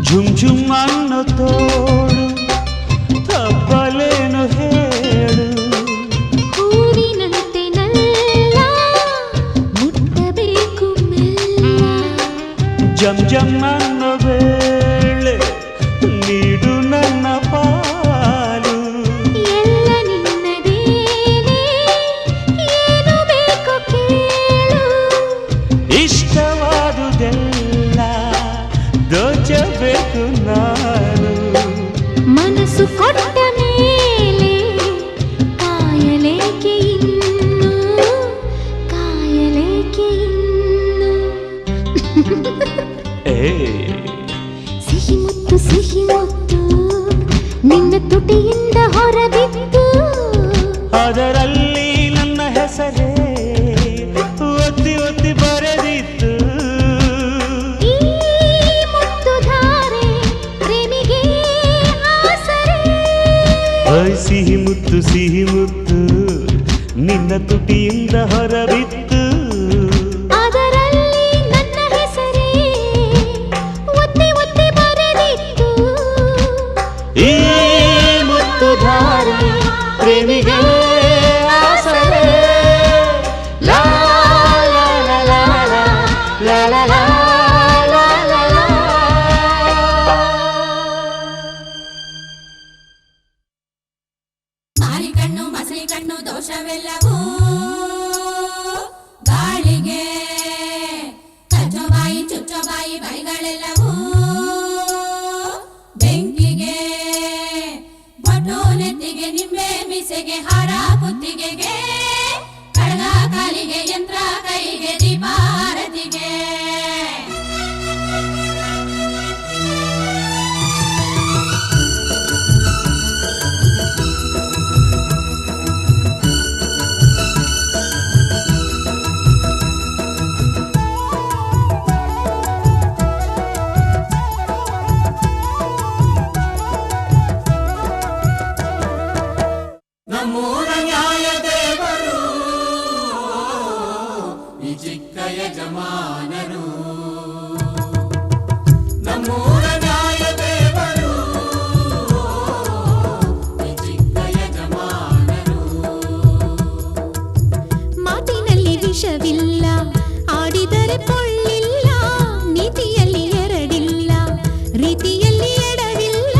ಝುಮ್ ಝುಮ್ ಅನ್ನೋ ತೋಳು ತಪ್ಪಲೇನು ಹೇಳು. ಹೂವಿನಂತೆ ನಲ್ಲ ಮುಟ್ಟಬೇಕು ಮೆಲ್ಲ. ಜಮ್ ಜಮ್ ಅನ್ನೋ ವೇಳೆ ನೀಡು ನನ್ನ ಪಾಲು. ಎಲ್ಲ ನಿನ್ನದೇನೆ ಏನು ಬೇಕೋ ಕೇಳು. ಇಷ್ಟವಾದುದೆಲ್ಲ ದೋಚಬೇಕು ನಾನು. ಮನಸ್ಸು ಕೊಟ್ಟ ಮೇಲೆ ಕಾಯಲೇಕೆ ಇನ್ನು ಕಾಯಲೇಕೆ ಇನ್ನು. ಸಿಹಿ ಮುತ್ತು ನಿನ್ನ ತುಟಿಯಿಂದ ಹೊರಬಿತ್ತು ಅದರಲ್ಲಿ ನನ್ನ ಹೆಸರೇ ಒತ್ತಿ ಒತ್ತಿ ಬರೆದಿತ್ತು. ಈ ಮುತ್ತು ಧಾರೆ ಪ್ರೇಮಿಗೆ ಆಸರೆ. ಓಯ್ ಸಿಹಿ ಮುತ್ತು ನಿನ್ನ ತುಟಿಯಿಂದ ಹೊರಬಿತ್ತು, ಅದರಲ್ಲಿ ನನ್ನ ಹೆಸರೇ ಒತ್ತಿ ಒತ್ತಿ ಬರೆದಿತ್ತು. ಈ ಮುತ್ತು ಧಾರೆ ಪ್ರೇಮಿಗೆ ಆಸರೆ. ಲಾ ಲಾ ಲಾ ಲಾ ಲಾ ಲಾ ಲಾ ಲಾ ಲಾ ಲಾ ಲಾ. ಮಾರಿ ಕಣ್ಣು ಮಸಳಿ ಕಣ್ಣು ದೋಷವೆಲ್ಲವೂ ಗಾಳಿಗೆ, ಕಚ್ಚೋ ಬಾಯಿ ಚುಚ್ಚೋ ಬಾಯಿ ಬಳಿಗಳೆಲ್ಲವೂ ಬೆಂಕಿಗೆ, ಬೊಟ್ಟು ನೆತ್ತಿಗೆ ನಿಂಬೆ ಮೀಸೆಗೆ ಹಾರ ಕುತ್ತಿಗೆಗೆ, ಕಡಗ ಕಾಲಿಗೆ ಯಂತ್ರ ಕೈಗೆ ದೀಪ ಆರತಿಗೆ. ನಮ್ಮೂರ ನ್ಯಾಯ ದೇವರು ಈ ಚಿಕ್ಕ ಯಜಮಾನರು, ನಮ್ಮೂರ ನ್ಯಾಯ ದೇವರು ಈ ಚಿಕ್ಕ ಯಜಮಾನರು. ಮಾತಿನಲ್ಲಿ ವಿಷವಿಲ್ಲ, ಆಡಿದರೆ ಪೊಳ್ಳಿಲ್ಲ, ನೀತಿಯಲ್ಲಿ ಎರಡಿಲ್ಲ, ರೀತಿಯಲ್ಲಿ ಎಡವಿಲ್ಲ,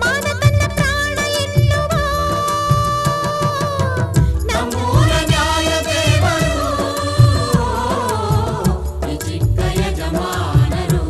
ಮಾನ ತನ್ನ ಪ್ರಾಣ ಎನ್ನುವ ನಮ್ಮೂರ ನ್ಯಾಯ ದೇವರು ಈ ಚಿಕ್ಕ ಯಜಮಾನರು.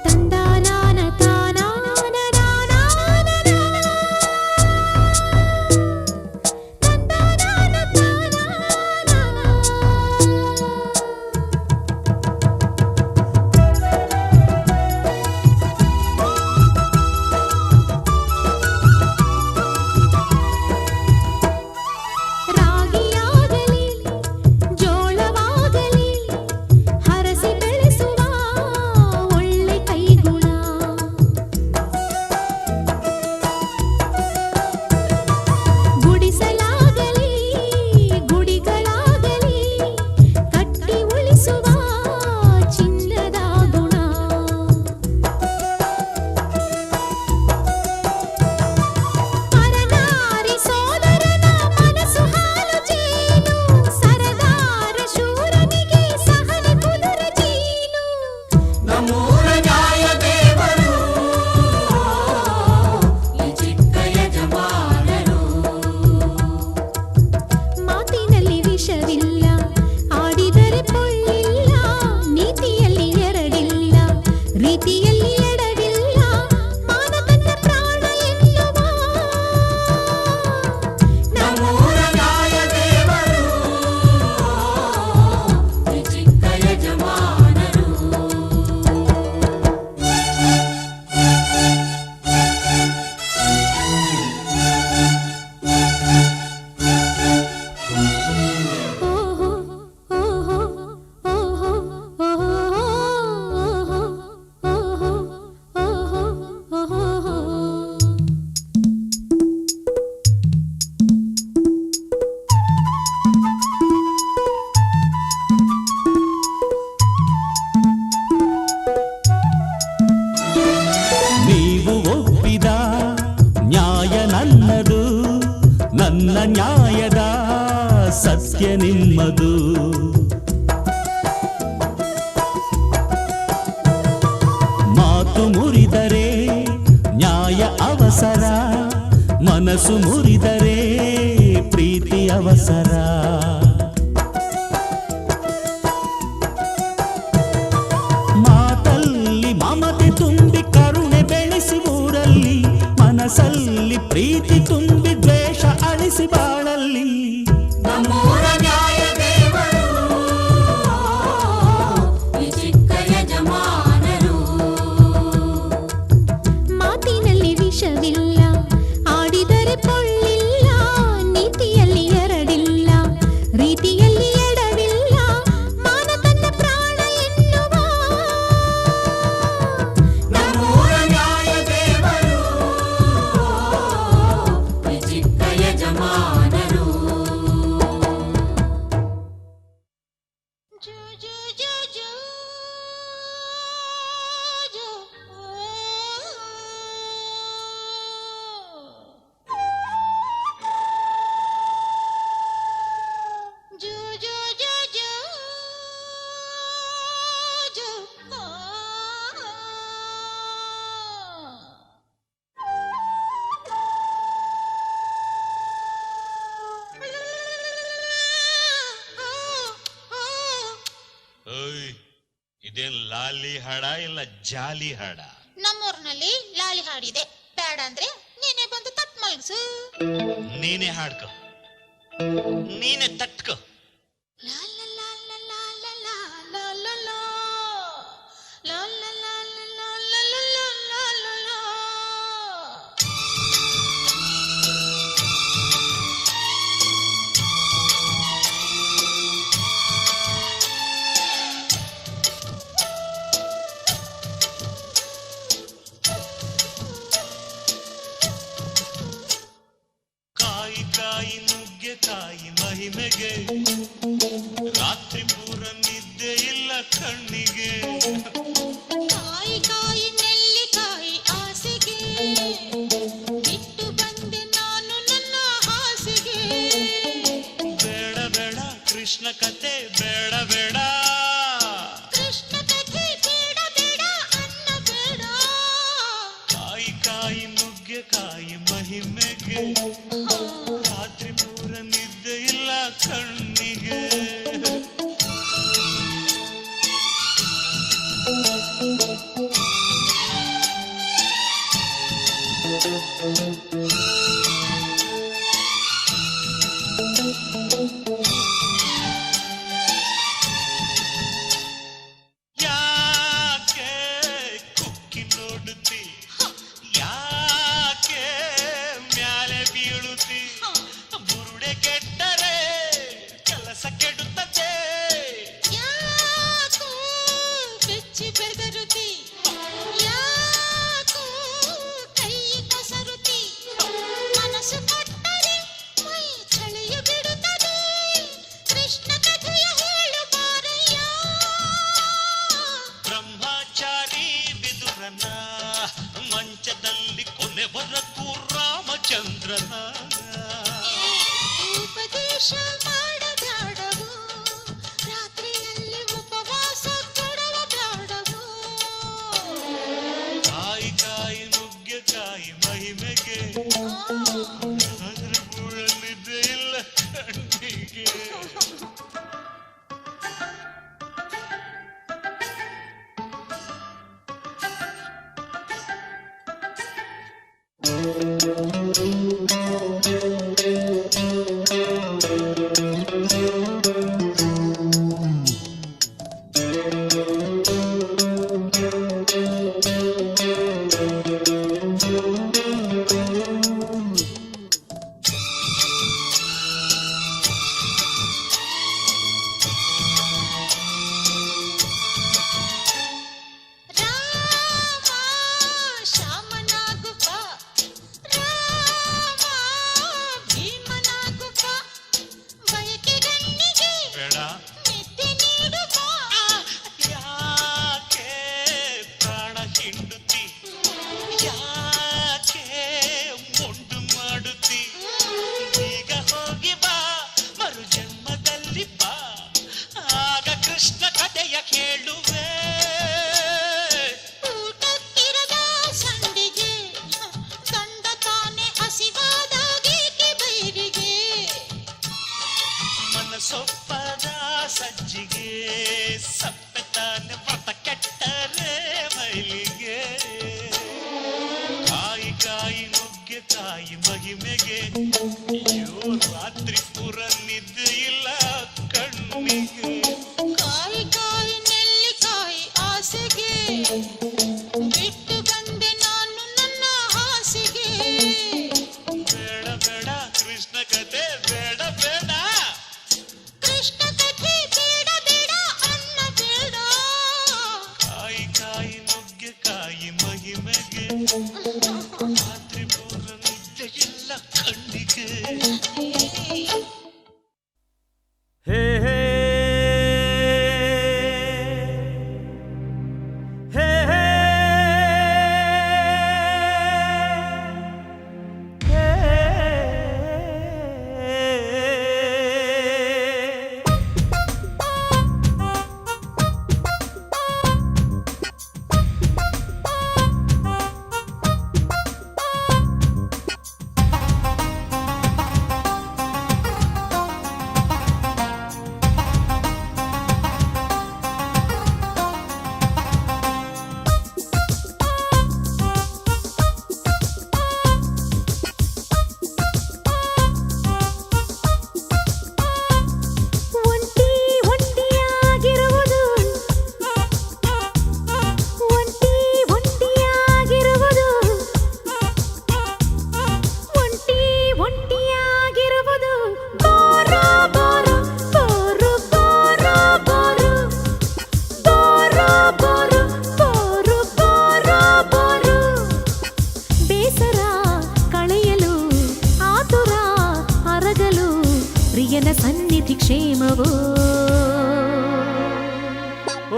ತಂದಾನಾನ ತಾನಾನ ನಾನಾನ ತಂದಾನಾನ ತಾನಾನ. ರಾಗಿಯಾಗಲಿ ಜೋಳವಾಗಲಿ ಹರಸಿ ಬೆಳೆಸುವ ಒಳ್ಳೆ ಕೈಗುಣ. ಗುಡಿಸಲಾಗಲಿ ಗುಡಿಗಳಾಗಲಿ ಕಟ್ಟಿ ಉಳಿಸುವ ಚಿನ್ನದ ಗುಣ. ಪರನಾರಿ ಸೋದರನ ಮನಸ್ಸು ಹಾಲು ಜೇನು, ಸರದಾರ ಶೂರನಿಗೆ ಸಹನೆ ಕುದುರೆ ಜೀನು. ನಮ್ಮೂರ ನ್ಯಾಯ ದೇವರು ಈ ಚಿಕ್ಕ ಯಜಮಾನರು. ಮಾತಿನಲ್ಲಿ ವಿಷವಿಲ್ಲ, ಆಡಿದರೆ ಪೊಳ್ಳಿಲ್ಲ, ನೀತಿಯಲ್ಲಿ ಎರಡಿಲ್ಲ, ರೀತಿಯಲ್ಲಿ ಎಡವಿಲ್ಲ, ಮಾನ ತನ್ನ ಪ್ರಾಣ ಎನ್ನುವ ನಮ್ಮೂರ ನ್ಯಾಯ ದೇವರು ಈ ಚಿಕ್ಕ ಯಜಮಾನರು. ಓಹೋ ಓಹೋ ಓಹೋ ಓಹೋ ಓಹೋ ಓಹೋ ಓಹೋ. ನೀವು ಒಪ್ಪಿದ ನ್ಯಾಯ ನನ್ನದು, ನನ್ನ ನ್ಯಾಯದ ಸತ್ಯ ನಿಮ್ಮದು. ಮಾತು ಮುರಿದರೆ ನ್ಯಾಯ ಅವಸರ, ಮನಸ್ಸು ಮುರಿದರೆ ಪ್ರೀತಿ ಅವಸರ. ಮಾತಲ್ಲಿ ಮಮತೆ ತುಂಬಿ ಕರುಣೆ ಬೆಳೆಸಿ ಊರಲ್ಲಿ, ಮನಸ್ಸಲ್ಲಿ ಪ್ರೀತಿ ತುಂಬಿ ದ್ವೇಷ ಅಳಿಸಿ ಬಾಳಲ್ಲಿ. ನಮ್ಮೂರ ನ್ಯಾಯ ದೇವರು ಜೋ ಜೋ ಜೋ ಜೋ ಜೋ ಜೋ ಜೋ ಜೋ ಓಯ್ ಇದೇನ್ ಲಾಲಿ ಹಾಡ ಇಲ್ಲ ಜಾಲಿ ಹಾಡ? ನಮ್ಮೂರ್ನಲ್ಲಿ ಲಾಲಿ ಹಾಡಿದೆ, ಬೇಡ ಅಂದ್ರೆ ನೀನೇ ಬಂದು ತಟ್ ಮಲ್ಗ್ಸು. ನೀನೇ ಹಾಡ್ಕೊ, ನೀನೇ ತಟ್ಕೊ. ಲಾ ಲಾ ಲಾ ಲಾ ಲಾ ಲಾ ಲಾ ಲಾ ಲಾ ಲಾ ಲಾ ಲಾ ಲಾ ಲಾ ಲಾ ಲಾ ಲಾ ಲಾ ಲಾ. ಕಾಯಿ ಕಾಯಿ ನುಗ್ಗೆಕಾಯಿ ಮಹಿಮೆಗೆ ರಾತ್ರಿ ಪೂರ ನಿದ್ದೆ ಇಲ್ಲ ಕಣ್ಣಿಗೆ. ಕಾಯಿ ಕಾಯಿ ನೆಲ್ಲಿಕಾಯಿ ಆಸೆಗೆ ಬಿಟ್ಟು ಬಂದೆ ನಾನು ನನ್ನ ಹಾಸಿಗೆ. ಬೇಡ ಬೇಡ ಕೃಷ್ಣ ಕತೆ ಬೇಡ ಬೇಡ, ಕೃಷ್ಣ ಕಥೆ ಬೇಡ ಬೇಡ ಅನ್ನ ಬೇಡ. ಕಾಯಿ ಕಾಯಿ ನುಗ್ಗೆಕಾಯಿ ಮಹಿಮೆಗೆ ರಾತ್ರಿ ಪೂರ ನಿದ್ದೆ ಇಲ್ಲ ಕಣ್ಣಿಗೆ. ಯಾಕೆ ಕುಕ್ಕಿ ನೋಡುತ್ತಿ, ಯಾಕೆ ಮ್ಯಾಲೆ ಬೀಳುತ್ತಿ, ಬುರುಡೆ ಕೆಟ್ಟರೆ ಕೆಲಸ ಕೆಡುತ್ತದೆ. ಯಾಕೋ ಬೆಚ್ಚಿ ಬೆದರುತಿ, ಯಾಕೋ ಕೈ ಕಸರುತಿ, ಮನಸ್ಸು ಕೊಟ್ಟರೆ ಮೈ ಚಳಿಯ ಬಿಡುತ್ತದೆ. ಕೃಷ್ಣ ಕಥೆಯ ಹೇಳು ಬಾರಯ್ಯ. ಬ್ರಹ್ಮಚಾರಿ ಬಿದುರನ ಮಂಚದಲ್ಲಿ ಕೊನೆವರೆಗೂ ರಾಮಚಂದ್ರನ. ಉಪದೇಶ ಮಾಡಬೇಡವು, ರಾತ್ರಿಯಲ್ಲಿ ಉಪವಾಸ ಕೊಡುವ ಬೇಡವು. ಕಾಯಿ ಕಾಯಿ ನುಗ್ಗೆಕಾಯಿ ಮಹಿಮೆಗೆ ಅದ್ರ ಬೂಳಲ್ಲಿದ್ದೇ ಇಲ್ಲ ಕಣ್ಣಿಗೆ. ರಾಮ ಶ್ಯಾಮನಾಗು ಬಾ, ರಾಮ ಭೀಮನಾಗು ಬಾ, ಬಯಕೆ ಗಣ್ಣಿಗೆ ಬೇಡ ನಿದ್ದೆ ನೀಡು ಬಾ. ಯಾಕೆ ಪ್ರಾಣ ಹಿಂಡುತ್ತಿ, ಯಾಕೆ ಮೊಂಡು ಮಾಡುತ್ತಿ, ಈಗ ಹೋಗಿ ಬಾ ಮರು ಜನ್ಮದಲ್ಲಿ ಬಾ, ಆಗ ಕೃಷ್ಣ ಕಥೆಯ ಕೇಳುವೆ. ಊಟಕ್ಕಿರದ ಸಂಡಿಗೆ ಕಂಡ ತಾನೆ ಹಸಿವಾದಾಗೇಕೆ ಬೈರಿಗೆ. ಮನಸೊಪ್ಪದ ಸಜ್ಜಿಗೆ ಸಪ್ಪೆ ತಾನೆ ವ್ರತ ಕೆಟ್ಟರೆ ಮೈಲಿಗೆ. ಕಾಯಿ ಕಾಯಿ ನುಗ್ಗೆಕಾಯಿ ಮಹಿಮೆಗೆ ಅಯ್ಯೋ ರಾತ್ರಿ ಪೂರ ನಿದ್ದೆ ಇಲ್ಲ ಕಣ್ಣಿಗೆ. ಕಾಯಿ ಕಾಯಿ ನೆಲ್ಲಿಕಾಯಿ ಆಸೆಗೆ ಬಿಟ್ಟು ಬಂದೆ ನಾನು ನನ್ನ ಹಾಸಿಗೆ. ಬೇಡ ಬೇಡ ಕೃಷ್ಣ ಕತೆ ಬೇಡ ಬೇಡ, ಕೃಷ್ಣ ಕಥೆ ಬೇಡ ಬೇಡ ಅನ್ನ ಬೇಡ. ಕಾಯಿ ಕಾಯಿ ನುಗ್ಗೆಕಾಯಿ ಮಹಿಮೆಗೆ ರಾತ್ರಿ ಪೂರ ನಿದ್ದೆ ಇಲ್ಲ ಕಣ್ಣಿಗೆ. ಹೇ ಹೇ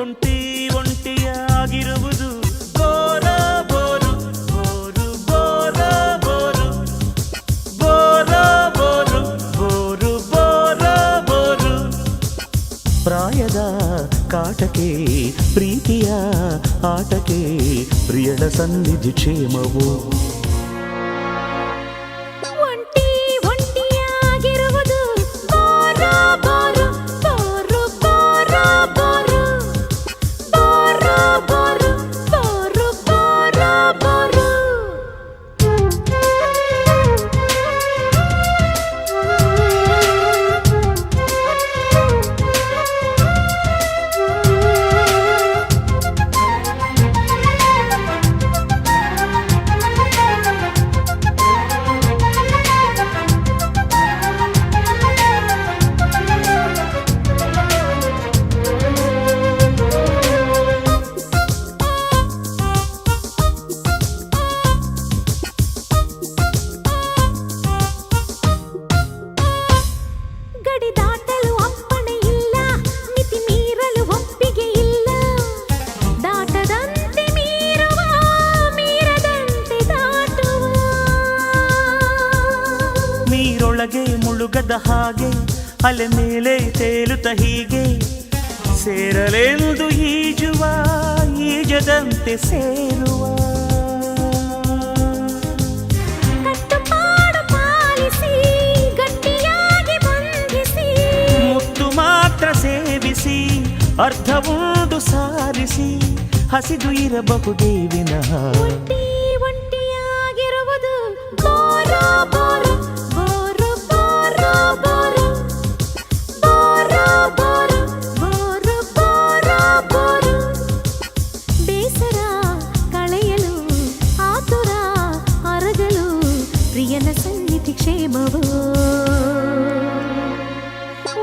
ಒಂಟಿ ಒಂಟಿಯಾಗಿರುವುದು ಬೋರ ಬೋರು ಬೋರು ಬೋರ ಬೋರು ಬೋರ ಬೋರು ಬೋರು ಬೋರ ಬೋರು. ಪ್ರಾಯದ ಕಾಟಕ್ಕೆ ಪ್ರೀತಿಯ ಆಟಕ್ಕೆ ಪ್ರಿಯಳ ಸನ್ನಿಧಿ ಕ್ಷೇಮವು. ಒಂಟಿ ಒಂಟಿಯಾಗಿರುವುದು ಬೋರ ಬೋರು ಬೋರು ಬೋರ ಬೋರು ಬೋರ ಬೋರು ಬೋರು ಬೋರ ಬೋರು. ಗಡಿ ದಾಟಲು ಅಪ್ಪಣೆ ಇಲ್ಲ, ಮಿತಿ ಮೀರಲು ಒಪ್ಪಿಗೆ ಇಲ್ಲ. ದಾಟದಂತೆ ಮೀರುವ, ಮೀರದಂತೆ ದಾಟುವ. ನೀರೊಳಗೆ ಮುಳುಗದ ಹಾಗೆ ಅಲೆ ಮೇಲೆ ತೇಲುತ್ತ ಹೀಗೆ ಸೇರಲೆಂದು ಈಜುವ, ಈಜದಂತೆ ಸೇರುವ. ಕಟ್ಟುಪಾಡು ಪಾಲಿಸಿ ಗಟ್ಟಿಯಾಗಿ ಬಂಧಿಸಿ, ಮುತ್ತು ಮಾತ್ರ ಸೇವಿಸಿ ಅರ್ಧ ಉಂಡು ಸಾರಿಸಿ ಹಸಿದು ಇರಬಹುದೇ ವಿನಃ. ಒಂಟಿ ಒಂಟಿಯಾಗಿರುವುದು ಬೋರ ಬೋರು ಬೋರು ಬೋರ ಬೋರು ಬೋರ ಬೋರು ಬೋರು ಬೋರ ಬೋರು. ಬೇಸರ ಕಳೆಯಲು ಆತುರ ಅರಗಲು ಪ್ರಿಯನ ಸನ್ನಿಧಿ ಕ್ಷೇಮವು.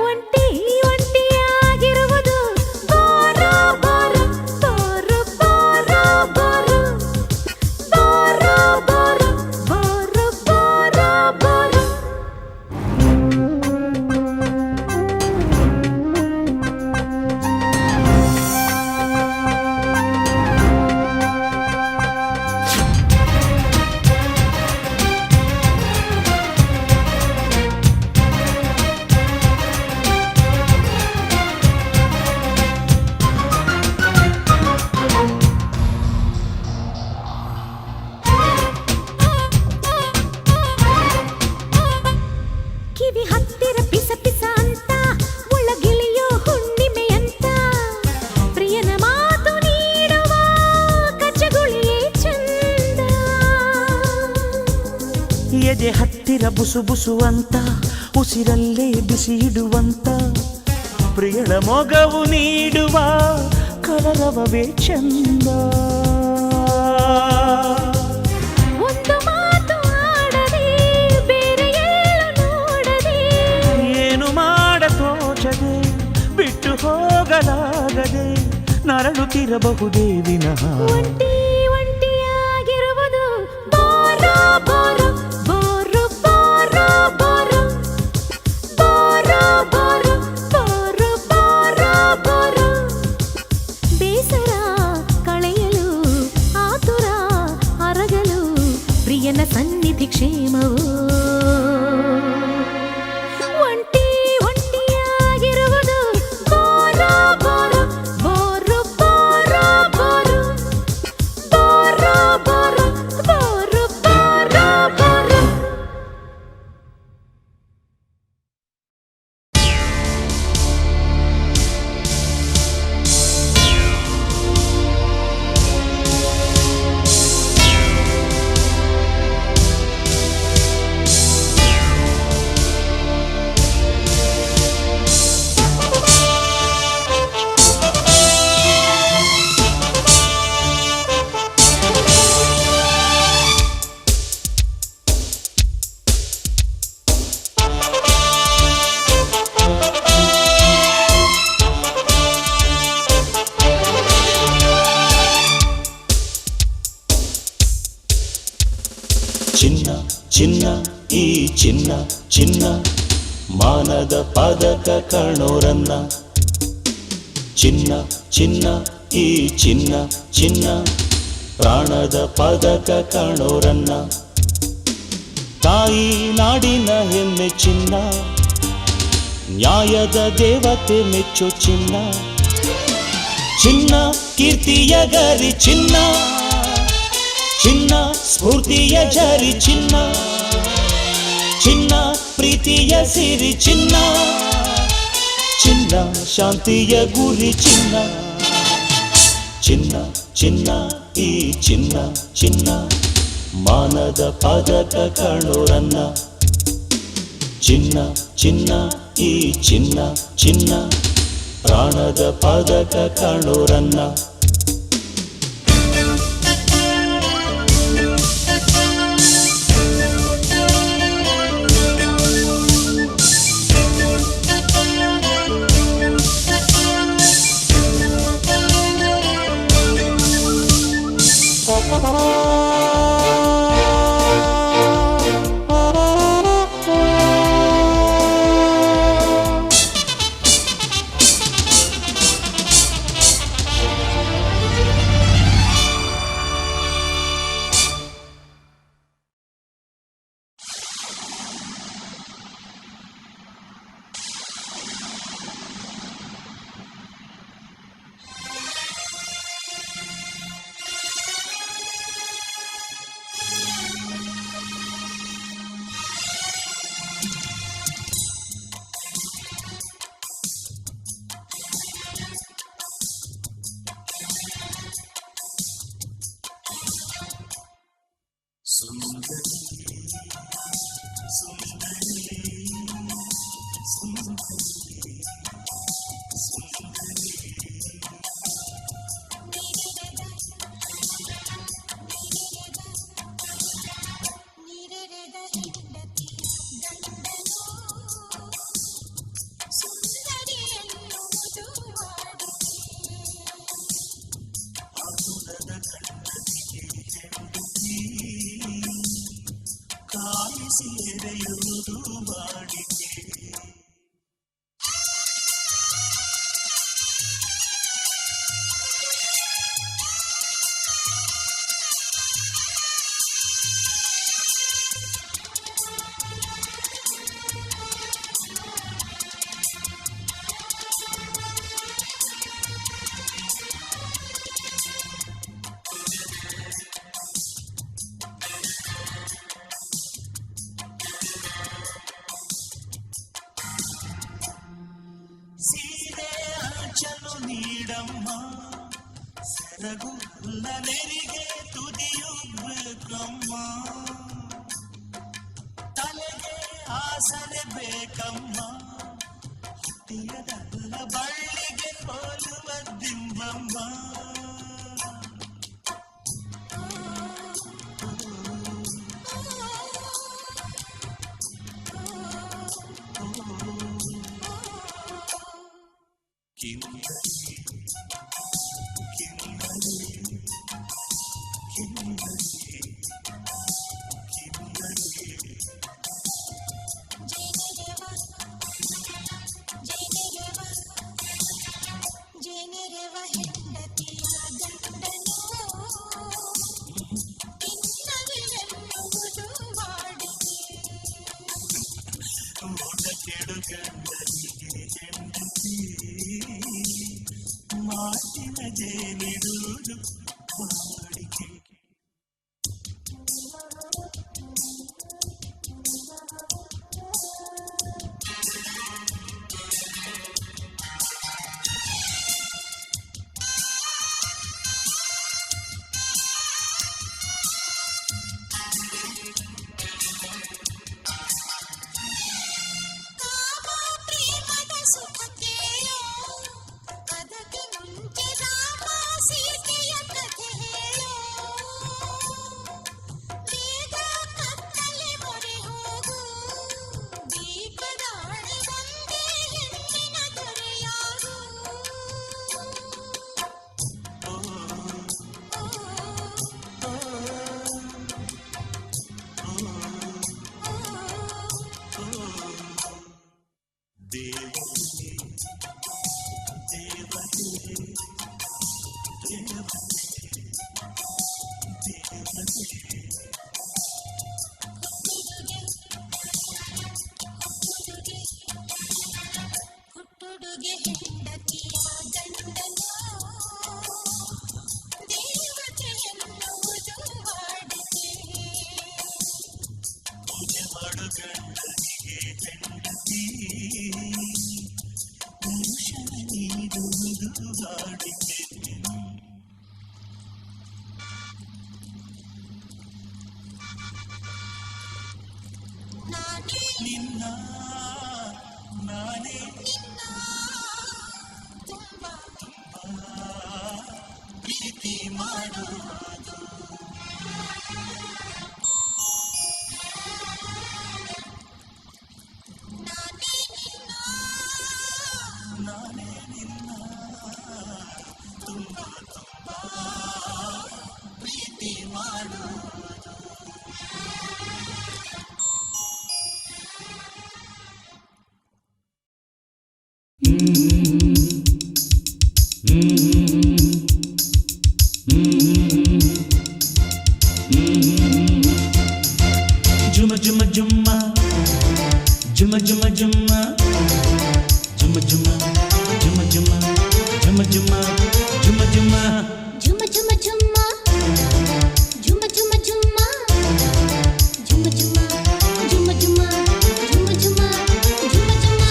ಒಂಟಿ ಒಂಟಿಯಾಗಿರುವುದು ಬೋರ ಬೋರು ಬೋರು ಬೋರ ಬೋರು ಬೋರ ಬೋರು ಬೋರು ಬೋರ ಬೋರು. ಕಿವಿ ಹತ್ತಿರ ಪಿಸ ಪಿಸ ಅಂತ, ಒಳಗಿಳಿಯೋ ಹುಣ್ಣಿಮೆಯಂತ. ಪ್ರಿಯನ ಮಾತು ನೀಡುವ ಕಚ್ಚಗುಳಿಯೇ ಚಂದ. ಎದೆ ಹತ್ತಿರ ಬುಸು ಬುಸು ಅಂತ, ಉಸಿರಲ್ಲೇ ಬಿಸಿ ಇಡುವಂತ. ಪ್ರಿಯಳ ಮೊಗವು ನೀಡುವ ಕಲರವವೇ ಚಂದ. ಒಂದು ಮಾತು ಆಡದೆ ಬೇರೆ ಎಲ್ಲೂ ನೋಡದೆ, ಏನು ಮಾಡ ತೋಚದೆ ಬಿಟ್ಟು ಹೋಗಲಾಗದೆ ನರಳುತ್ತಿರಬಹುದೇ ವಿನಃ. ಒಂಟಿ ಒಂಟಿಯಾಗಿರುವುದು ಬೋರ ಬೋರು ಬೋರು ಬೋರ ಬೋರು ಬೋರ ಬೋರು ಬೋರು ಬೋರ ಬೋರು. ಬೇಸರ ಕಳೆಯಲು ಆತುರ ಅರಗಲು ಪ್ರಿಯನ ಸನ್ನಿಧಿ ಕ್ಷೇಮವು. ಒಂಟಿ ಒಂಟಿಯಾಗಿರುವುದು ಬೋರ ಬೋರು ಬೋರು ಬೋರ ಬೋರು ಬೋರ ಬೋರು ಬೋರು ಬೋರ ಬೋರು. ಚಿನ್ನ ಚಿನ್ನ ಈ ಚಿನ್ನ ಚಿನ್ನ ಮಾನದ ಪದಕ ಕಣೋರನ್ನ ಚಿನ್ನ ಚಿನ್ನ ಈ ಚಿನ್ನ ಚಿನ್ನ ಪ್ರಾಣದ ಪದಕ ಕಾಣೋರನ್ನ ತಾಯಿ ನಾಡಿನ ಹೆಮ್ಮೆ ಚಿನ್ನ ನ್ಯಾಯದ ದೇವತೆ ಮೆಚ್ಚೋ ಚಿನ್ನ ಚಿನ್ನ ಕೀರ್ತಿಯ ಗರಿ ಚಿನ್ನ ಚಿನ್ನ ಸ್ಫೂರ್ತಿಯ ಜರಿ ಚಿನ್ನ ಚಿನ್ನ ಪ್ರೀತಿಯ ಸಿರಿ ಚಿನ್ನ ಚಿನ್ನ ಶಾಂತಿಯ ಗುರಿ ಚಿನ್ನ ಚಿನ್ನ ಚಿನ್ನ ಈ ಚಿನ್ನ ಚಿನ್ನ ಮಾನದ ಪದಕ ಕಾಣೋರನ್ನ ಚಿನ್ನ ಚಿನ್ನ ಈ ಚಿನ್ನ ಚಿನ್ನ ಪ್ರಾಣದ ಪದಕ ಕಾಣೋರನ್ನ ನೀಡಮ್ಮ ಸೆರಗುಲ್ಲ ನೆರಿಗೆ ತುದಿಯುಗ್ಬೇಕಮ್ಮ ತಲೆಗೆ ಆಸರೆ ಬೇಕಮ್ಮ ಹುಟ್ಟಿಯದಲ್ಲ ಬಳ್ಳಿಗೆ ಹೋಲುವ ದಿಂಬಮ್ಮ ಮಾತಿನ ಜೇನಿಡುವುದು ವಾಡಿಕೆ ಅದಕ್ಕೆ ಮುಂಚೆ ರಾಮ ಸೀತೆಯ ಕಥೆ ಹೇಳೋ ನಿನ್ನ ನಾನೇ ತುಂಬಾ ಪ್ರೀತಿ ಮಾಡುವುದು ನಾನೇ ನಿನ್ನ ತುಂಬಾ ಪ್ರೀತಿ ಮಾಡುವುದು ಜುಮ ಜುಮ ಜುಮ್ಮ ಜುಮ ಜುಮ ಜುಮ್ಮ ಜುಮ ಜುಮ ಜುಮ ಜುಮ ಜುಮ ಜುಮ ಜುಮ ಜುಮ ಝುಮ ಝುಮ ಝುಮ್ಮ ಝುಮ ಝುಮ ಝುಮ್ಮ ಝುಮ ಝುಮ ಝುಮ ಝುಮ ಝುಮ ಝುಮ ಝುಮ ಝುಮ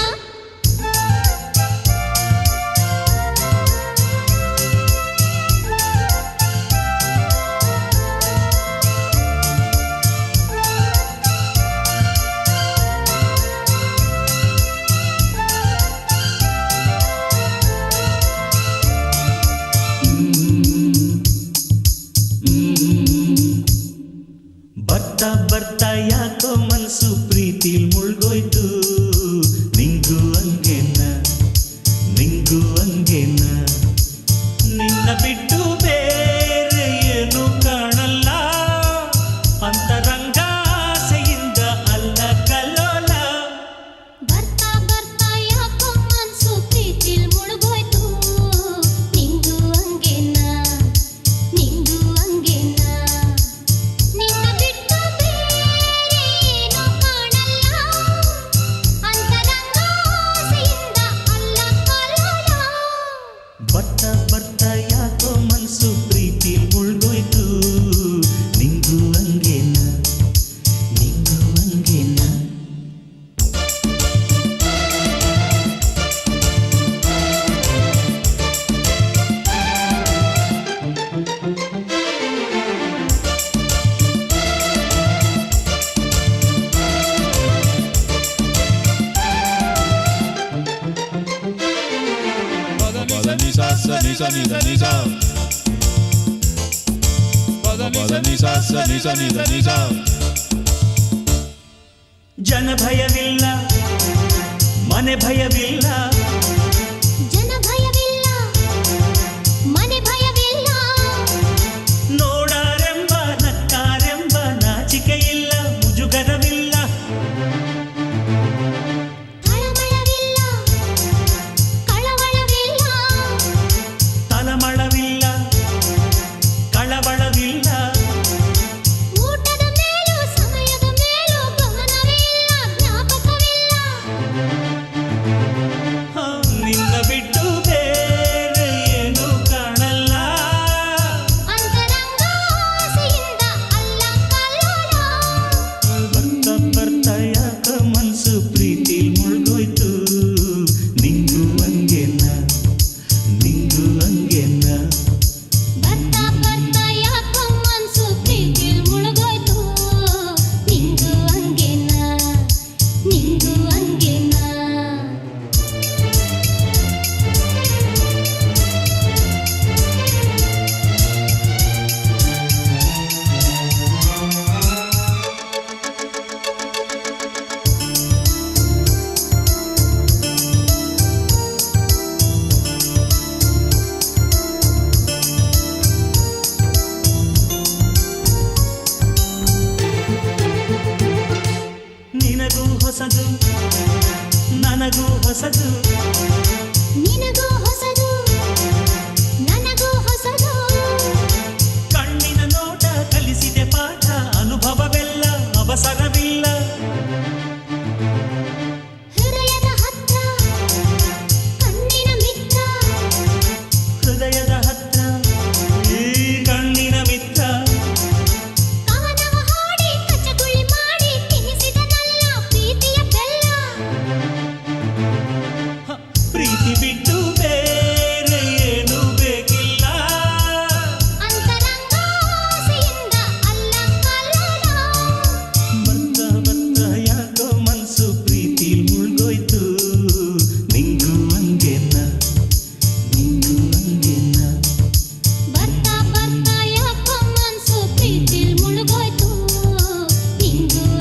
ಬರ್ತಾ ಬರ್ತಾ ಯಾಕೋ ಮನಸ್ಸು ಪ್ರೀತಿಲ್ ಮುಳ್ಗೋಯ್ತು ನಿಂಗೂ ಹಂಗೇನ ನಿಂಗೂ ಹಂಗೇನ ನಿನ್ನ ಬಿಟ್ಟು ಬೇರೆ ಏನು ಕಾಣಲ್ಲ ಅಂತರಂಗ ಆಸೆಯಿಂದ ಅಲ್ಲ ಕಲ್ಲೋಲ ಬರ್ತಾ ಬರ್ತಾ ಯಾಕೋ ಮನ್ಸು ಪ್ರೀತಿಲ್ ಮುಳುಗೋಯ್ತು ನಿಂಗೂ ಹಂಗೇನ ನಿಂಗೂ ಹಂಗೇನ ನಿನ್ನ ಬಿಟ್ಟು ಬೇರೆ ಏನೂ ಕಾಣಲ್ಲ ಅಂತರಂಗ ಆಸೆಯಿಂದ ಅಲ್ಲ ಕಲ್ಲೋಲ ಬರ್ತಾ ಬರ್ತಾ ಯಾಕೋ ಮನಸ್ಸು ಪ್ರೀತಿಲ್ ಮುಳ್ಗೋಯ್ತು ನಿಂಗೂ ಹಂಗೇನ ನಿಂಗೂ ಹಂಗೇನ ಜನ ಭಯವಿಲ್ಲ ಮನೆ ಭಯವಿಲ್ಲ ಜನ ಭಯವಿಲ್ಲ ಮನೆ ಭಯವಿಲ್ಲ ನೋಡಾರೆಂಬ ನಕ್ಕಾರೆಂಬ ನಾಚಿಕೆ ಇಲ್ಲ ಮುಜುಗರವಿಲ್ಲ ತಳಮಳವಿಲ್ಲ ಕಳವಳವಿಲ್ಲ ತಳಮಳವಿಲ್ಲ ಕಳವಳವಿಲ್ಲ ಊಟದ ಮೇಲೂ ಸಮಯದ ಮೇಲೂ ಗಮನವಿಲ್ಲ ಜ್ಞಾಪಕವಿಲ್ಲ ಚಿನ್ನ